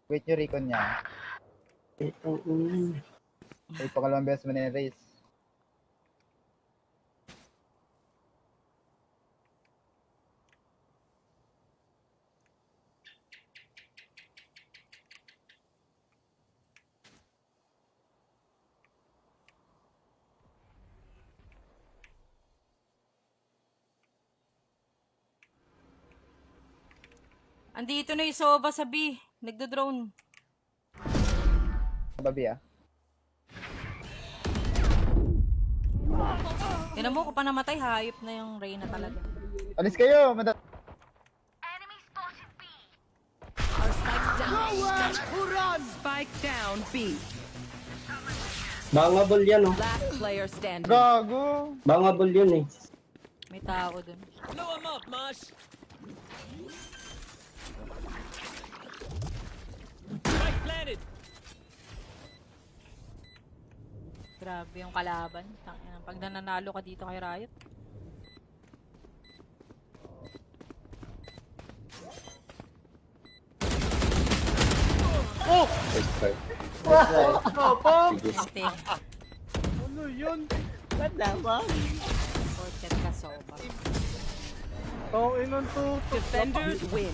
Wait yung recon niya. Ay, pangalawang beses mo na yung race. Andito na yung Sova sa B. Nagdo-drone. Babi ah. Tinan mo, kung pa namatay, hayop na yung Reyna talaga. Alis kayo! Our spike's down. Spike down B. Bangable yan Last player standing. Gago! Bangable yun eh. May tao dun. Blow him up, Mosh. Spike planted. Grabe yung kalaban. Tangina, pag nananalo ka dito kay Riot. First try. Ate, Ano yun? Ba't naman? fortet ka Sova. Kung inon to. Defenders win.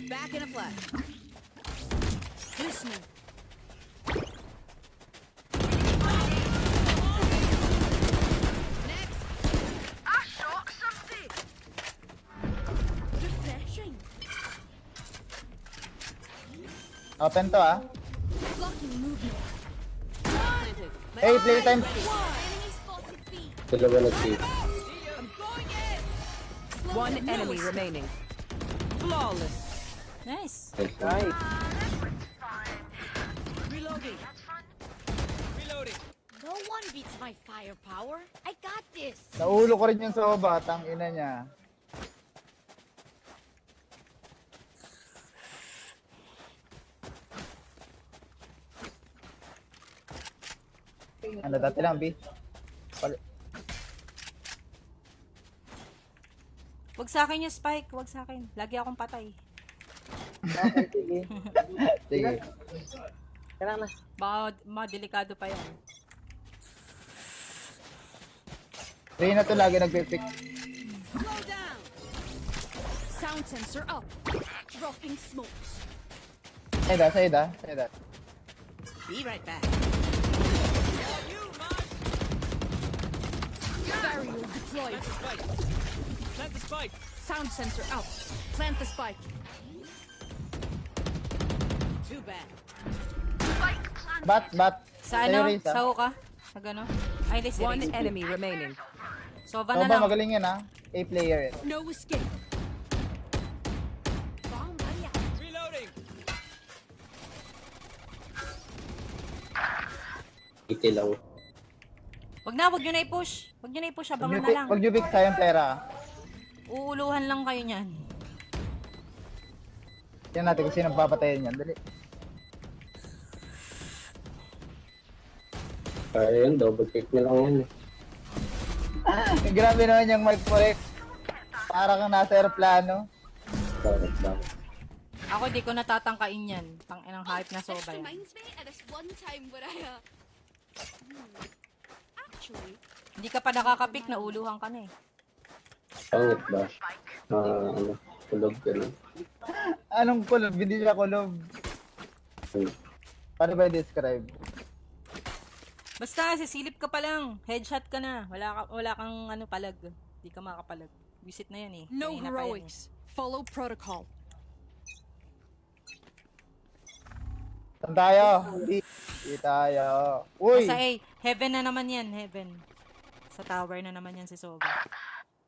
Back in a flash. Listening. Next. Refreshing. Open to ah. Blocking movement. Planted. Hey, playtime. Enemy spotted B. Dalawa nag-save. I'm going in. One enemy remaining. Flawless. Nice. Nice. Reloading. Reloading. No one beats my firepower. I got this. Naulo ko rin yung soba, tang ina niya. Ano, dati lang, B. Wag sa akin yung spike. Wag sa akin. Lagi akong patay. Okay, sige. Sige. Kailangan na. Baka delikado pa yan. Reyna to lagi nagpipick. Slow down. Sound sensor up. Dropping smokes. Sayda. Be right back. Barrier deployed. Spike. Plant the spike. Sound sensor out. Plant the spike. Too bad. Bat. Sa Sa'yo, ano? Riz, ah. Sa Uka? Sa gano? Ay, di si One Riz. enemy remaining. Sova na Soba, lang. magaling yan ah. A player yan. No escape. Bomb buddy out. Reloading. Iti lang. Wag nyo na i-push. Wag nyo na i-push. Abangan na lang. Pag you pick sayang pera ah. Uuluhan lang kayo niyan. Tingnan natin kung sino papatayin yan. Dali. Kaya yun, double kick na lang yan. Grabe naman yung mic Forex. Para kang nasa aeroplano. Bakit? Ako di ko natatangkain yan. Tanginang hype na soba yan. Reminds me at this one time where I actually Hindi ka pa nakakapik, nauluhan ka na eh. Pangit ba? Ano, tulog ka na. Anong kulob? Hindi siya kulob. Paano ba i-describe? Basta, sisilip ka pa lang. Headshot ka na. Wala kang ano, palag. Hindi ka makapalag. Visit na yan eh. no Kanina pa yan eh. heroics. Follow protocol. Saan tayo? Hindi tayo. Uy! Basta eh, heaven na naman yan, heaven. Sa tower na naman yan si Soba.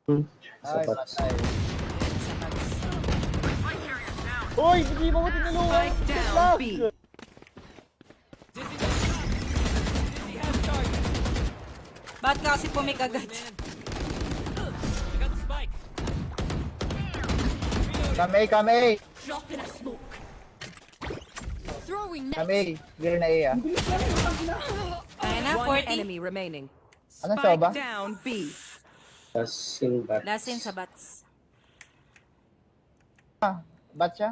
Ay, Sapat. patay. Sa bats. Uy, hindi mo tinulungan. Spike down B. Dizzy has target. Ba't ka kasi pumikagat? Man. I got the spike. Come A. Drop in a smoke. Throwing net. Come A. Clear na A ah. Kaya na, One 40. enemy remaining. Anong Spike soba? down B. Passing back. Last in sa bats. Bat siya?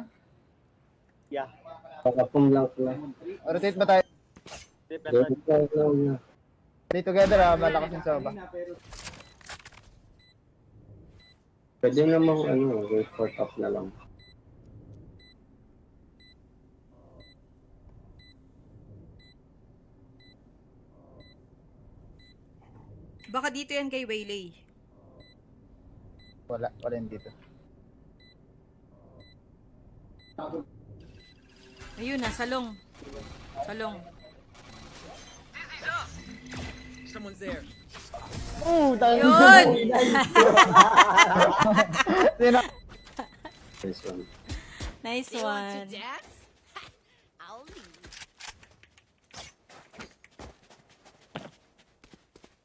Yeah. Pakapong lang na. Rotate ba tayo? Double kick lang na. Play together ah. Malakas yung soba. Pwede namang wait for top na lang. Baka dito yan kay Waylay. Wala yun dito. Ayun na, salong. Salong. Someone's there. Tayo. Yun! Sino? This one. Nice They want to one. dance? Ha, I'll leave.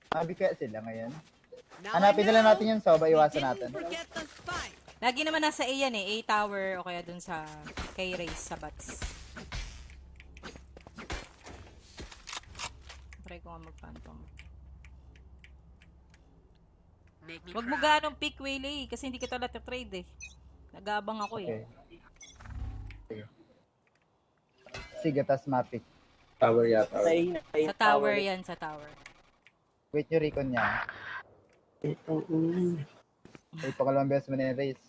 Sabi kaya sila ngayon. Now Hanapin I na lang know natin yung soba, iwasan didn't natin. forget the spike. Lagi naman nasa A yan eh. A tower o kaya dun sa kay Race sa bats. Try ko nga mag-phantom. Wag mo ganong pick Waylay kasi hindi kita trade eh. Nagabang ako Okay. eh. Sige, tas mapic. Tower yata. Sa tower yan, sa tower. Wait yung recon niya. Wait, pangalawang beses mo na yung race.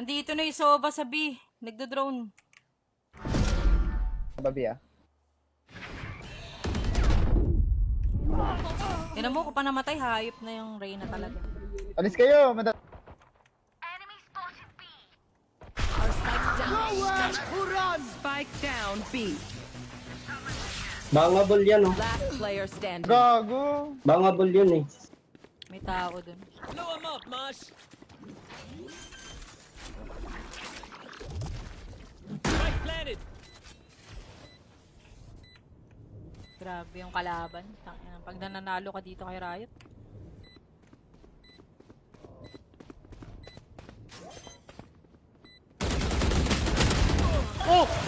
Andito na yung Sova sa B. Nagdo-drone. Babi ah. Tinan mo, kung pa namatay, hayop na yung Reyna talaga. Alis kayo! Our spike's down. Spike down B. Bangable yan, oh. Last player standing. Gago! Bangable yun, eh. May tao dun. Blow him up, Mosh. Spike planted. Grabe yung kalaban. Tangina, pag nananalo ka dito kay Riot.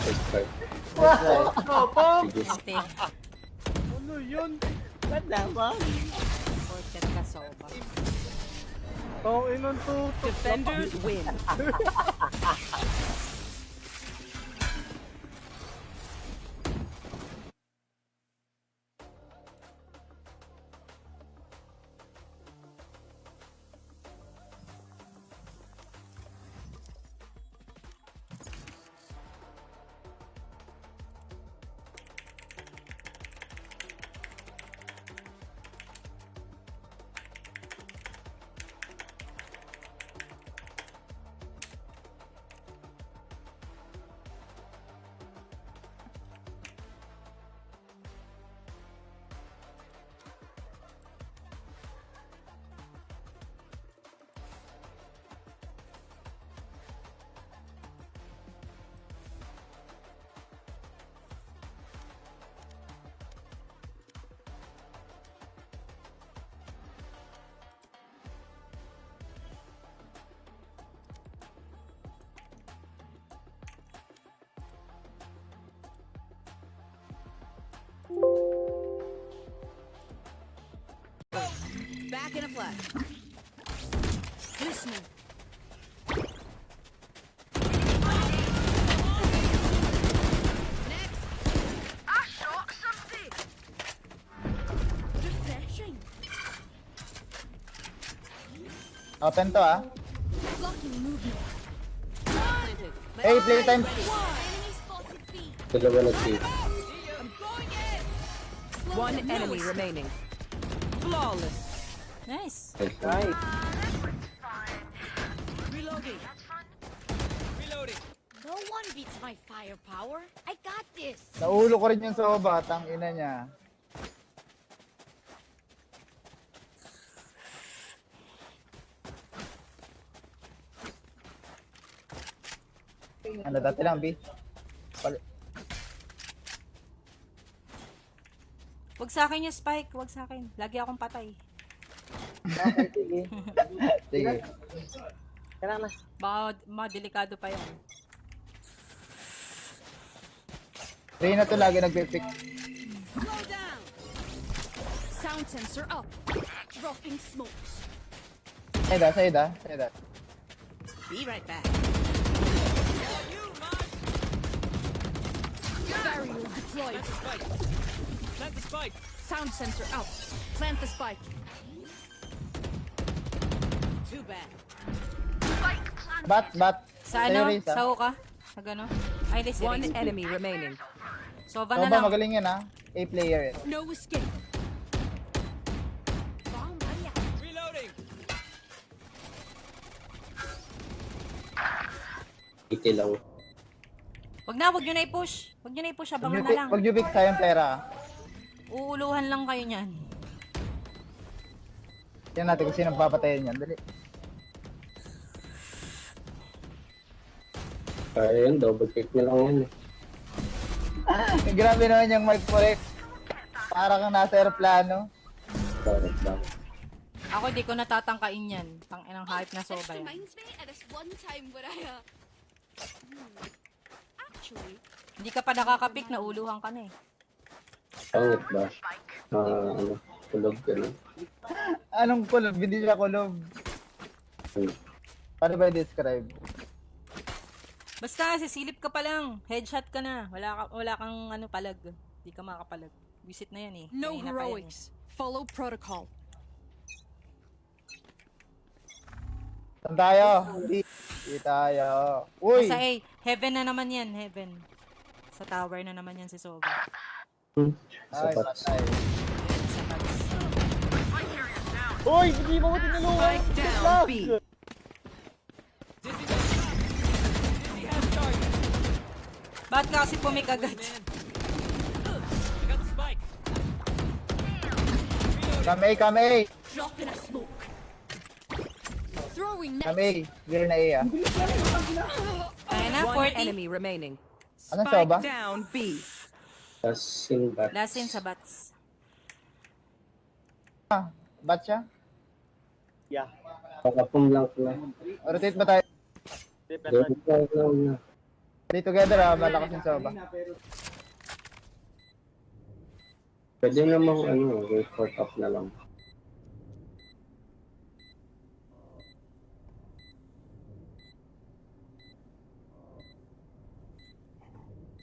Nice try. Sige. Ante, Ano yun? Ganda ba? porket ka Sova. Oh, inon to. Defenders win. Back in a flash. Listening. Next. Refreshing. Open to ah. Blocking movement. Planted. Hey, playtime! Enemy spotted B. Dalawa nag-save. I'm going in. One enemy remaining. Flawless. Nice. Nice. Nice. Reloading. Reloading. No one beats my firepower. I got this. Naulo ko rin yung Sova, tang ina niya. Ano dati lang, B? Wag sa akin yung Spike. Wag sa akin. Lagi akong patay. Okay, sige. Sige. Kailangan na. Baka delikado pa yun. Reyna to lagi nagpipick. Slow down. Sound sensor up. Dropping smokes. Sayda. Be right back. You, Mosh. Barrier deployed. Spike. Plant the spike. Sound sensor out. Plant the spike. Too bad. Bat. Sa Sa'yo, ano? Reza. Sa ka? Sa gano? Ay, di si One Reza. enemy remaining. Sova na Sova, lang. magaling yan ah. A-player yan. No escape. Bomb buddy out. Reloading. Iti lang. Wag nyo na i-push. Wag nyo na i-push. Abangan na lang. Pag you pick sayang pera ah. Uuluhan lang kayo niyan. Yan natin kung sino papatayin yan. Dali. Kaya yun, double kick na lang yan, eh. Grabe naman yung mic correct. Para kang nasa aeroplano. Bakit? Ako di ko natatangkain yan. Tanginang hype na Sova yan. Reminds me of this one time when I actually Hindi ka pa nakakapik, nauluhan ka na eh. Pangit ba? Ano, tulog ka na. Anong kulob? Hindi siya kulob. Paano ba i-describe? Basta, sisilip ka pa lang. Headshot ka na. Wala kang ano, palag. Hindi ka makapalag. Visit na yan eh. no Kanina pa yan heroics. Follow protocol. Saan tayo? Di tayo. Uy! Nasa A. Heaven na naman yan, heaven. Sa tower na naman yan si Sova. Sa Ay, bots. patay. Sa box. Uy, hindi mo ko tinulungan. Spike down Lock. B. Dizzy has target. Ba't ka kasi pumik agad? Man. I got the spike. Come A. Drop in a smoke. Throwing net. Come A. Clear na A ah. Kaya na, One 40. enemy remaining. Anong Spike Sova? down B. Last in bots. Last in sa bats. Bat siya? Yeah. Pakapong lang ko na. Rotate ba tayo? Doon na. Stay together ah. Malakas yung Soba. Pwede namang wait for top na lang.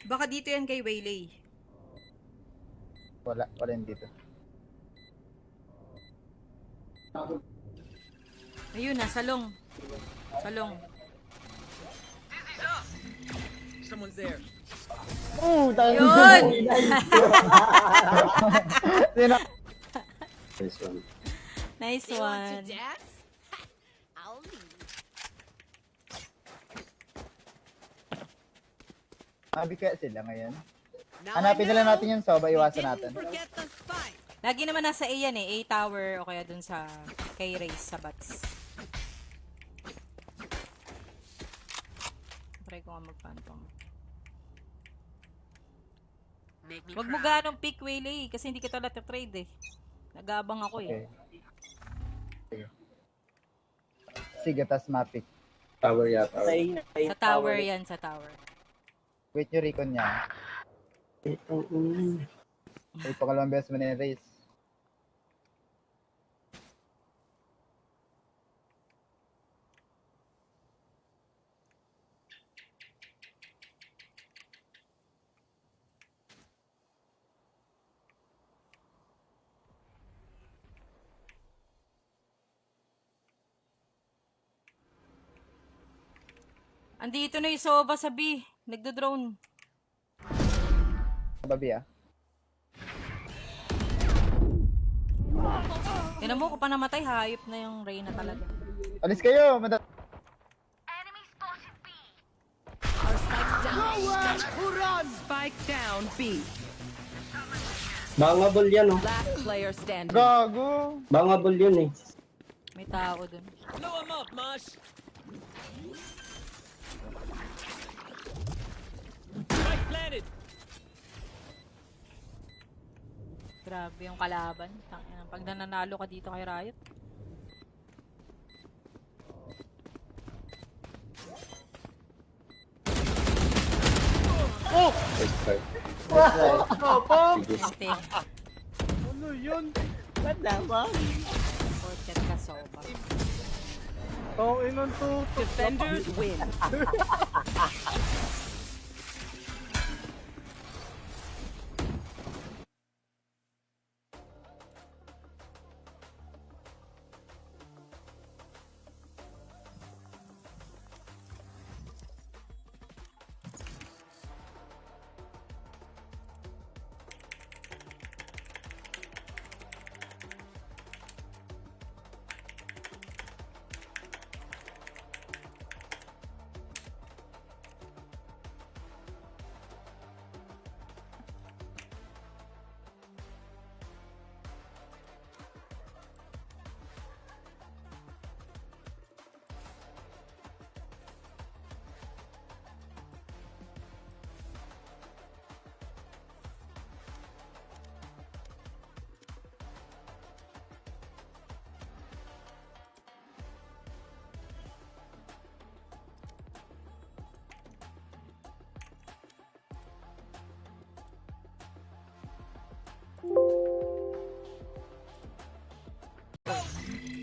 Baka dito yan kay Waylay. Wala. Wala yun dito. Ayun na, salong. Salong. Someone's there. Tayo. Yun! Sino? This one. Nice You want one. to dance? I'll lead. Sabi kaya sila ngayon. Now Hanapin I na lang know natin yung Soba. we Iwasan didn't natin. forget the spike. Lagi naman nasa A yan eh. A tower o kaya dun sa kay Raze sa bats. Try ko nga magpantong. Wag mo ganong pick Waylay kasi hindi kita trade eh. Nag-aabang ako Okay. eh. Sige, tas mapik. Tower yata. Sa tower yan, sa tower. Wait yung recon niya. Wait, pangalawang beses mo na yung race. Andito na yung Sova sa B. Nagdo-drone. Babi ah. Tinan mo, kung pa namatay, hayop na yung Reyna talaga. Alis kayo! Our spike's down. Spike down B. Bangable yan oh. Last player standing. Gago! Bangable yun eh. May tao dun. Blow him up, Mosh. Spike planted. Grabe yung kalaban. Tangina, pag nananalo ka dito kay Riot. First try. Sige. Ante, Ano yun? Ba't naman? forget ka Sova. Inon to. Defenders win.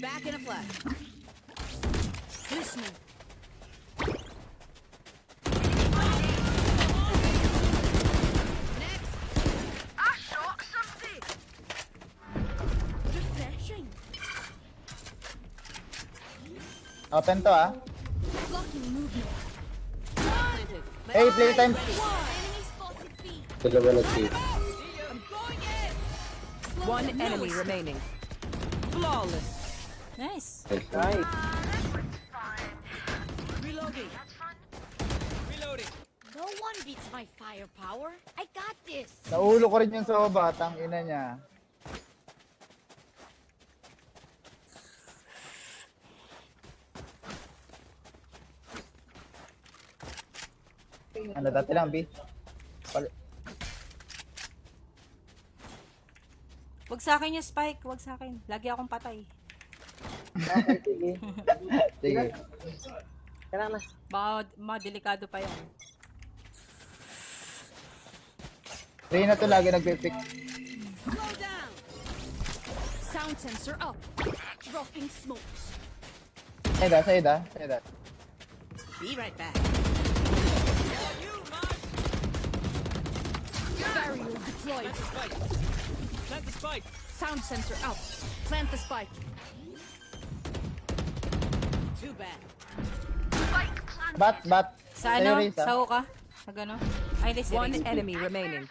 Back in a flash. Listening. Next. Refreshing. Open to ah. Blocking movement. Planted. Hey, playtime. Enemy spotted B. Dalawa nag-save. I'm going in. One enemy remaining. Flawless. Nice. Nice. Reloading. Reloading. No one beats my firepower. I got this. Naulo ko rin yung soba, tang ina niya. Ano, dati lang, B. Wag sa akin yung spike. Wag sa akin. Lagi akong patay. Sige. Sige. Kaya na. Baka delikado pa yan. Ray na to lagi nagpipick. Slow down. Sound sensor up. Dropping smokes. Sayda. Be right back. Barrier deployed. Spike. Plant the spike. Sound sensor out. Plant the spike. Too bad. Bat. Sa Sa'yo, ano? Ray, sa? Sa ka? Sa gano? Ay, di si One Ray. enemy remaining.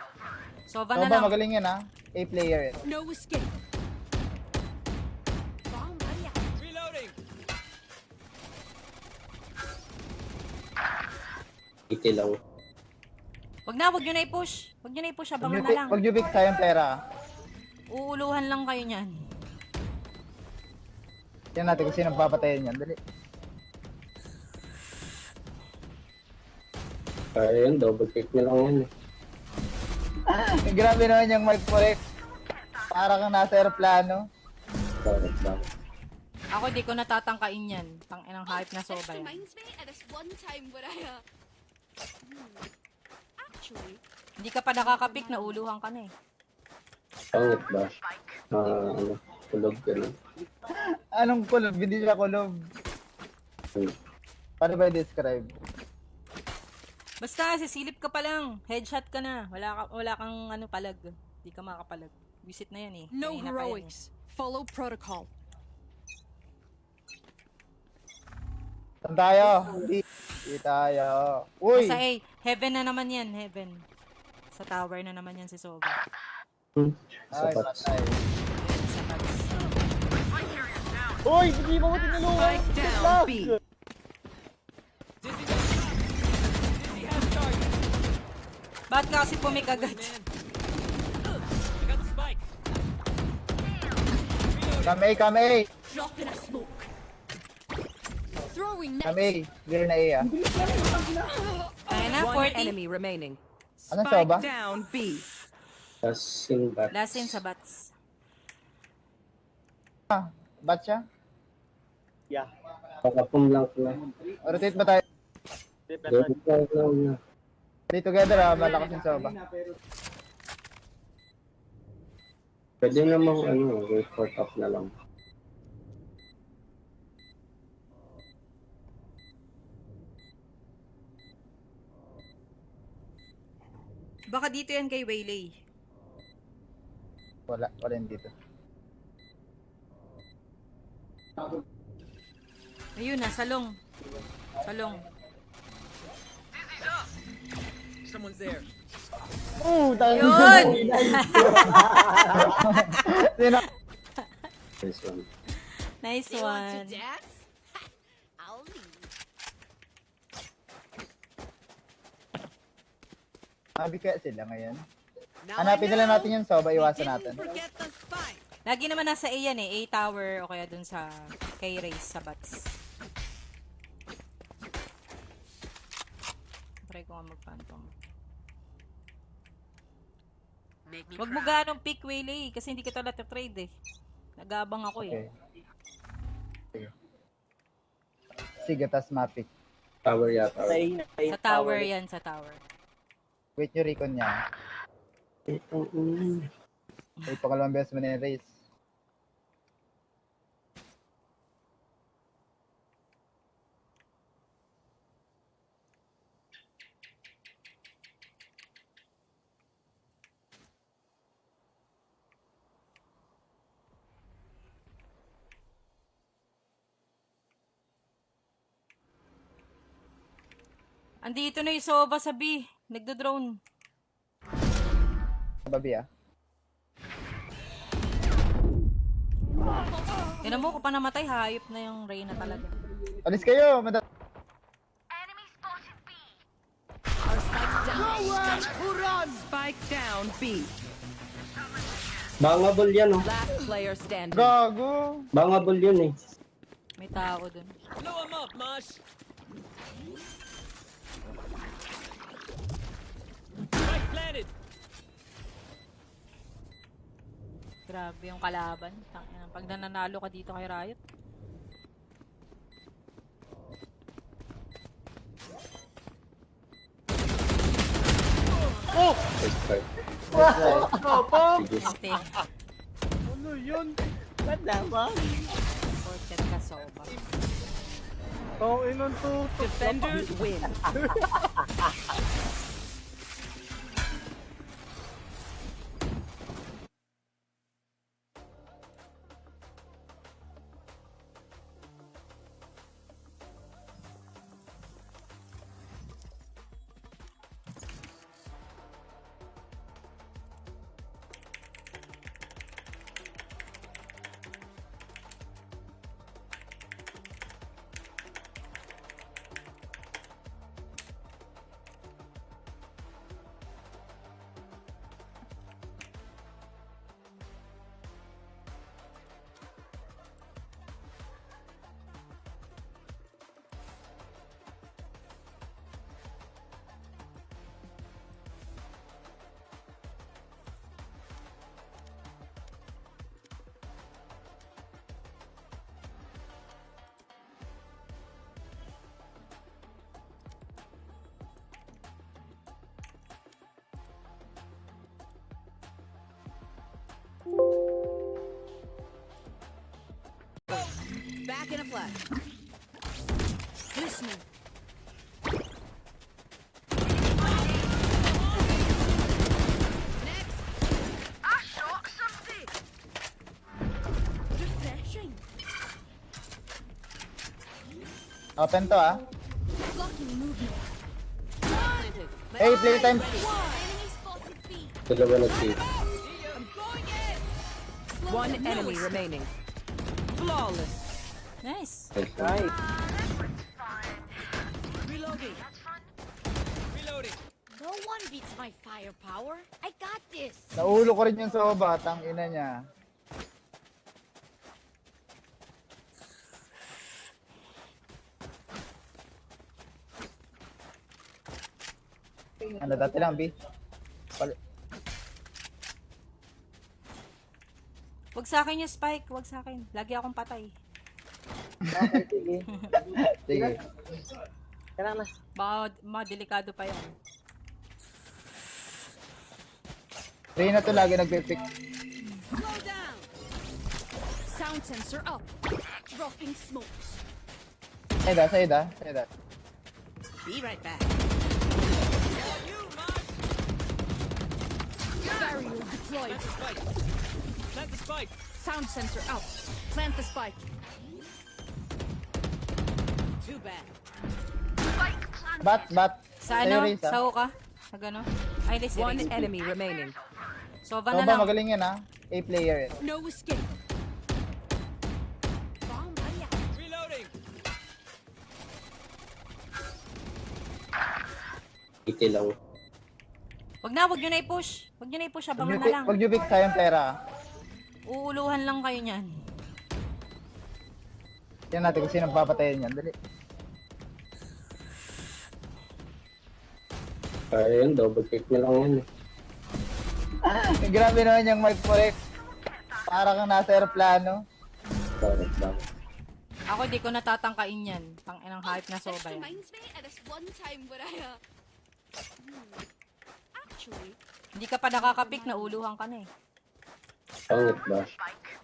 Sova na Soba, lang. magaling yan ah. A player yan. No escape. Bomb buddy out. Reloading. Iti lang. Wag nyo na i-push. Wag nyo na i-push. Abangan na lang. Pag you pick sayang pera. Uuluhan lang kayo niyan. Tingnan natin kung sino papatayin yan. Dali. Kaya yun, double kick na lang yan eh. Grabe naman yung mic mo, Rex. Para kang nasa aeroplano. Bakit? Ako di ko natatangkain yan. Tanginang hype na soba yan. Reminds me at this one time when I actually Hindi ka pa nakakapik, nauluhan ka na eh. Pangit ba? Tulog ka na. Anong kulob? Hindi siya kulob. Paano ba i-describe? Basta, sisilip ka pa lang. Headshot ka na. Wala kang ano palag. Hindi ka makapalag. Visit na yan eh. no Kanina pa yan heroics. Follow protocol. Saan tayo? Hindi tayo. Uy! Sa A, heaven na naman yan, heaven. Sa tower na naman yan si Soba. Ay, Sapat. patay. Sa tags. Uy, hindi mo ko tinulungan. Spike down B. Dizzy has target. Ba't ka kasi pumik agad? Man. I got the spike. Kame. Drop in a smoke. Throwing net. Kame. Clear na A ah. Kaya na, One 40. enemy remaining. Anong soba? Spike down B. Passing back. Last in sa bats. Bat siya? Yeah. Pakapum lang ko na. Rotate ba tayo? Double lang na. Play together ah. Malakas yung soba. Pwede namang wait for top na lang. Baka dito yan kay Waylay. Wala rin dito. Ayun na, salong. Salong. Someone's there. Yun! Sino? This one. Nice You want one. to dance? I'll lead. Sabi kaya sila ngayon. Now Hanapin I na lang know natin yung soba. we Iwasan didn't natin. forget the spike. Lagi naman nasa A yan eh. A tower o kaya dun sa kay Race sa bats. Try ko nga mag-phantom. Wag mo ganong pick Waylay kasi hindi kita trade eh. Nagabang ako eh. Okay. Sige, tas mapic. Tower yata. Sa tower yan, sa tower. Wait yung recon niya. Wait, pangalawang beses mo na yung race. Andito na yung Sova sa B. Nagdo-drone. Babi ah. Tignan mo, kung pa namatay, hayop na yung Reyna talaga. Alis kayo! Our spike's down. Spike down B. Bangable yan, oh. Last player standing. Gago! Bangable yun, eh. May tao dun. Blow him up, Mosh. Spike planted. Grabe yung kalaban. Tangina, pag nananalo ka dito kay Riot. First part. Ate, Ano yun? Ba't naman? porket ka Sova. Oh, inon to. Defenders win. Back in a flash. Listening. Next. Refreshing. Open to ah. Blocking movement. Planted. Hey, playtime! Enemy spotted B. Dalawa nag-save. I'm going in. One enemy remaining. Flawless. Nice. Nice. Reloading. Reloading. No one beats my firepower. I got this. Naulo ko rin yung Sova, tang ina niya. Ano, dati lang, B. Wag sa akin yung spike. Wag sa akin. Lagi akong patay. Okay, sige. Sige. Kailangan na. Baka delikado pa yan. Reyna to lagi nagpipick. Slow down. Sound sensor up. Dropping smokes. Sayda. Be right back. You, Mosh. Barrier deployed. Spike. Plant the spike. Sound sensor out. Plant the spike. Too bad. Bat. Sa Sa'yo, ano? Riz, ah. Sa Uka? Sa gano? Ay, di si One Riz. enemy remaining. Sova na Sova, lang. magaling yan ah. A player yan. No escape. Bomb buddy out. Reloading. Iti lang. Wag nyo na i-push. Wag nyo na i-push. Abangan na lang. Pag you pick sayang pera ah. Uuluhan lang kayo niyan. Yan natin kung sino papatayin yan. Dali. Kaya yan, double pick na lang yan, eh. Grabe naman yung Mike Forex. Para kang nasa aeroplano. Bakit? Ako di ko natatangkain yan. Tanginang hype na Sova yan. Reminds me of this one time when I actually Hindi ka pa nakakapik, nauluhan ka na eh. Pangit ba?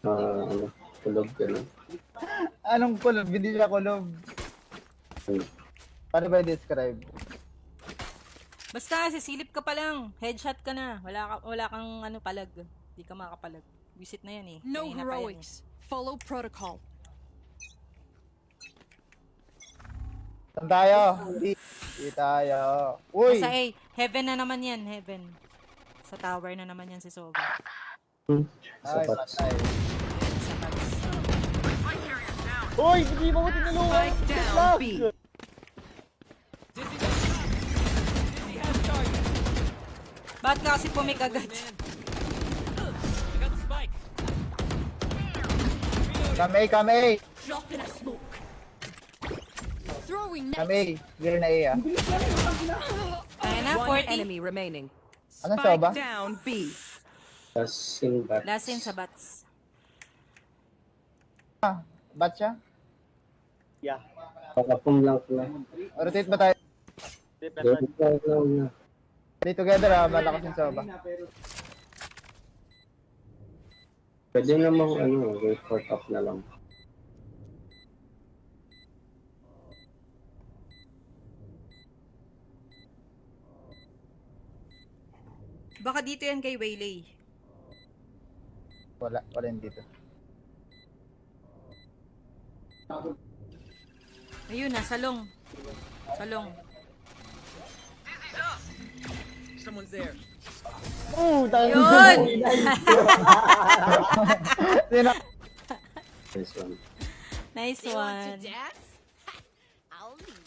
Ano, tulog ka na. Anong kulob? Hindi siya kulob. Paano ba i-describe? Basta, sisilip ka pa lang. Headshot ka na. Wala kang ano, palag. Hindi ka makapalag. Visit na yan eh. no Kanina pa yan eh. heroics. Follow protocol. Saan tayo? Hindi. Di tayo. Uy! Nasa A. Heaven na naman yan, heaven. Sa tower na naman yan si Sova. Ay, Sapat. patay. Sa box. Uy, hindi mo ko tinulungan. Spike down Lang. B. Dizzy down. Dizzy has target. Ba't ka kasi pumikagat? Man. I got the spike. Come A. Drop in a smoke. Throwing net. Come A. Clear na A ah. Kaya na, One 40. enemy remaining. Anong Spike Sova? down B. Passing back. Last in sa bats. Bat siya? Yeah. Pakapong lang na. Rotate ba tayo? Dito tayo lang na. Play together ah. Malakas yung Sova. Pwede namang wait for top na lang. Baka dito yan kay Waylay. Wala yun dito. Ayun na, salong. Salong. Someone's there. Tayo. Yun! Sino? This one. Nice They want to one. dance? I'll leave.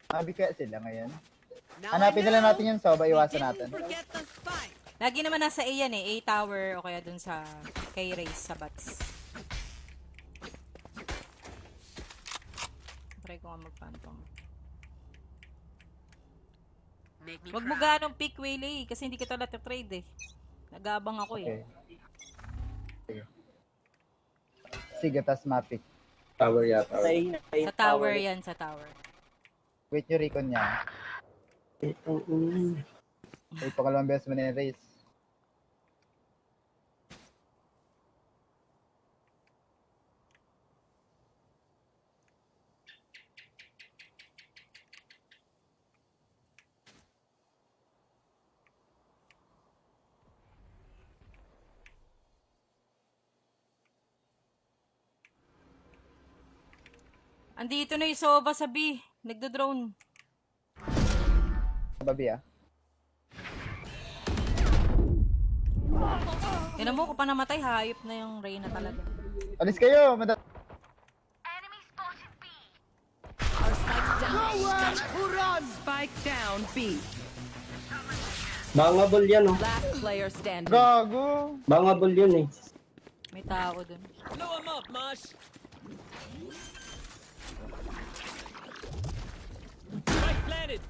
Sabi kaya sila ngayon. Now Hanapin I na lang know natin yung Sova. Iwasan didn't natin. forget the spike. Lagi naman nasa A yan eh. A tower o kaya dun sa kay Raze sa bats. Try ko nga magpantong. Wag mo ganong pick Waylay kasi hindi kita trade eh. Nagabang ako Okay. eh. Sige. Sige, tas mapic. Tower yata. Sa tower yan, sa tower. Wait nyo recon niya. Wait, pangalawang beses mo na yung race. Andito na yung Sova sa B. Nagdo-drone. Babi ah. Yan mo, kung pa namatay, hayop na yung Reyna talaga. Alis kayo! Spike down B. Bangable yan Last player standing. Gago! Bangable yun eh. May tao dun. Blow him up, Mosh. Spike planted.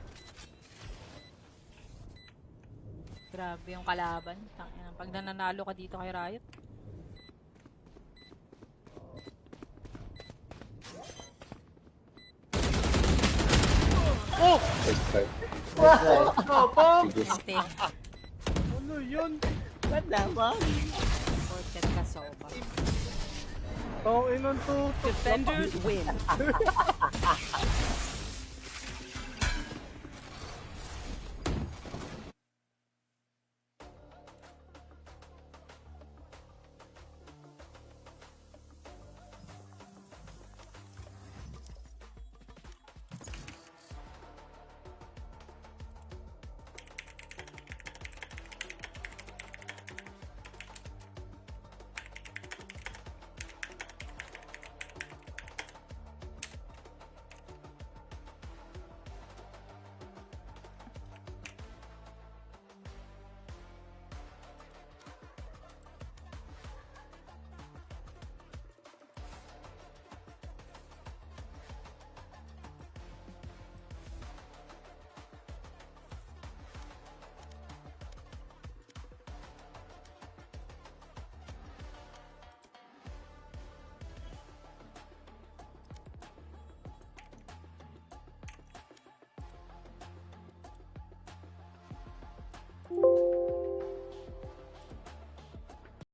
Grabe yung kalaban. Tangina, pag nananalo ka dito kay Riot. First start. Sige. Ante, Ano yun? Ba't naman? porket ka Sova. Kung inon to. Defenders win.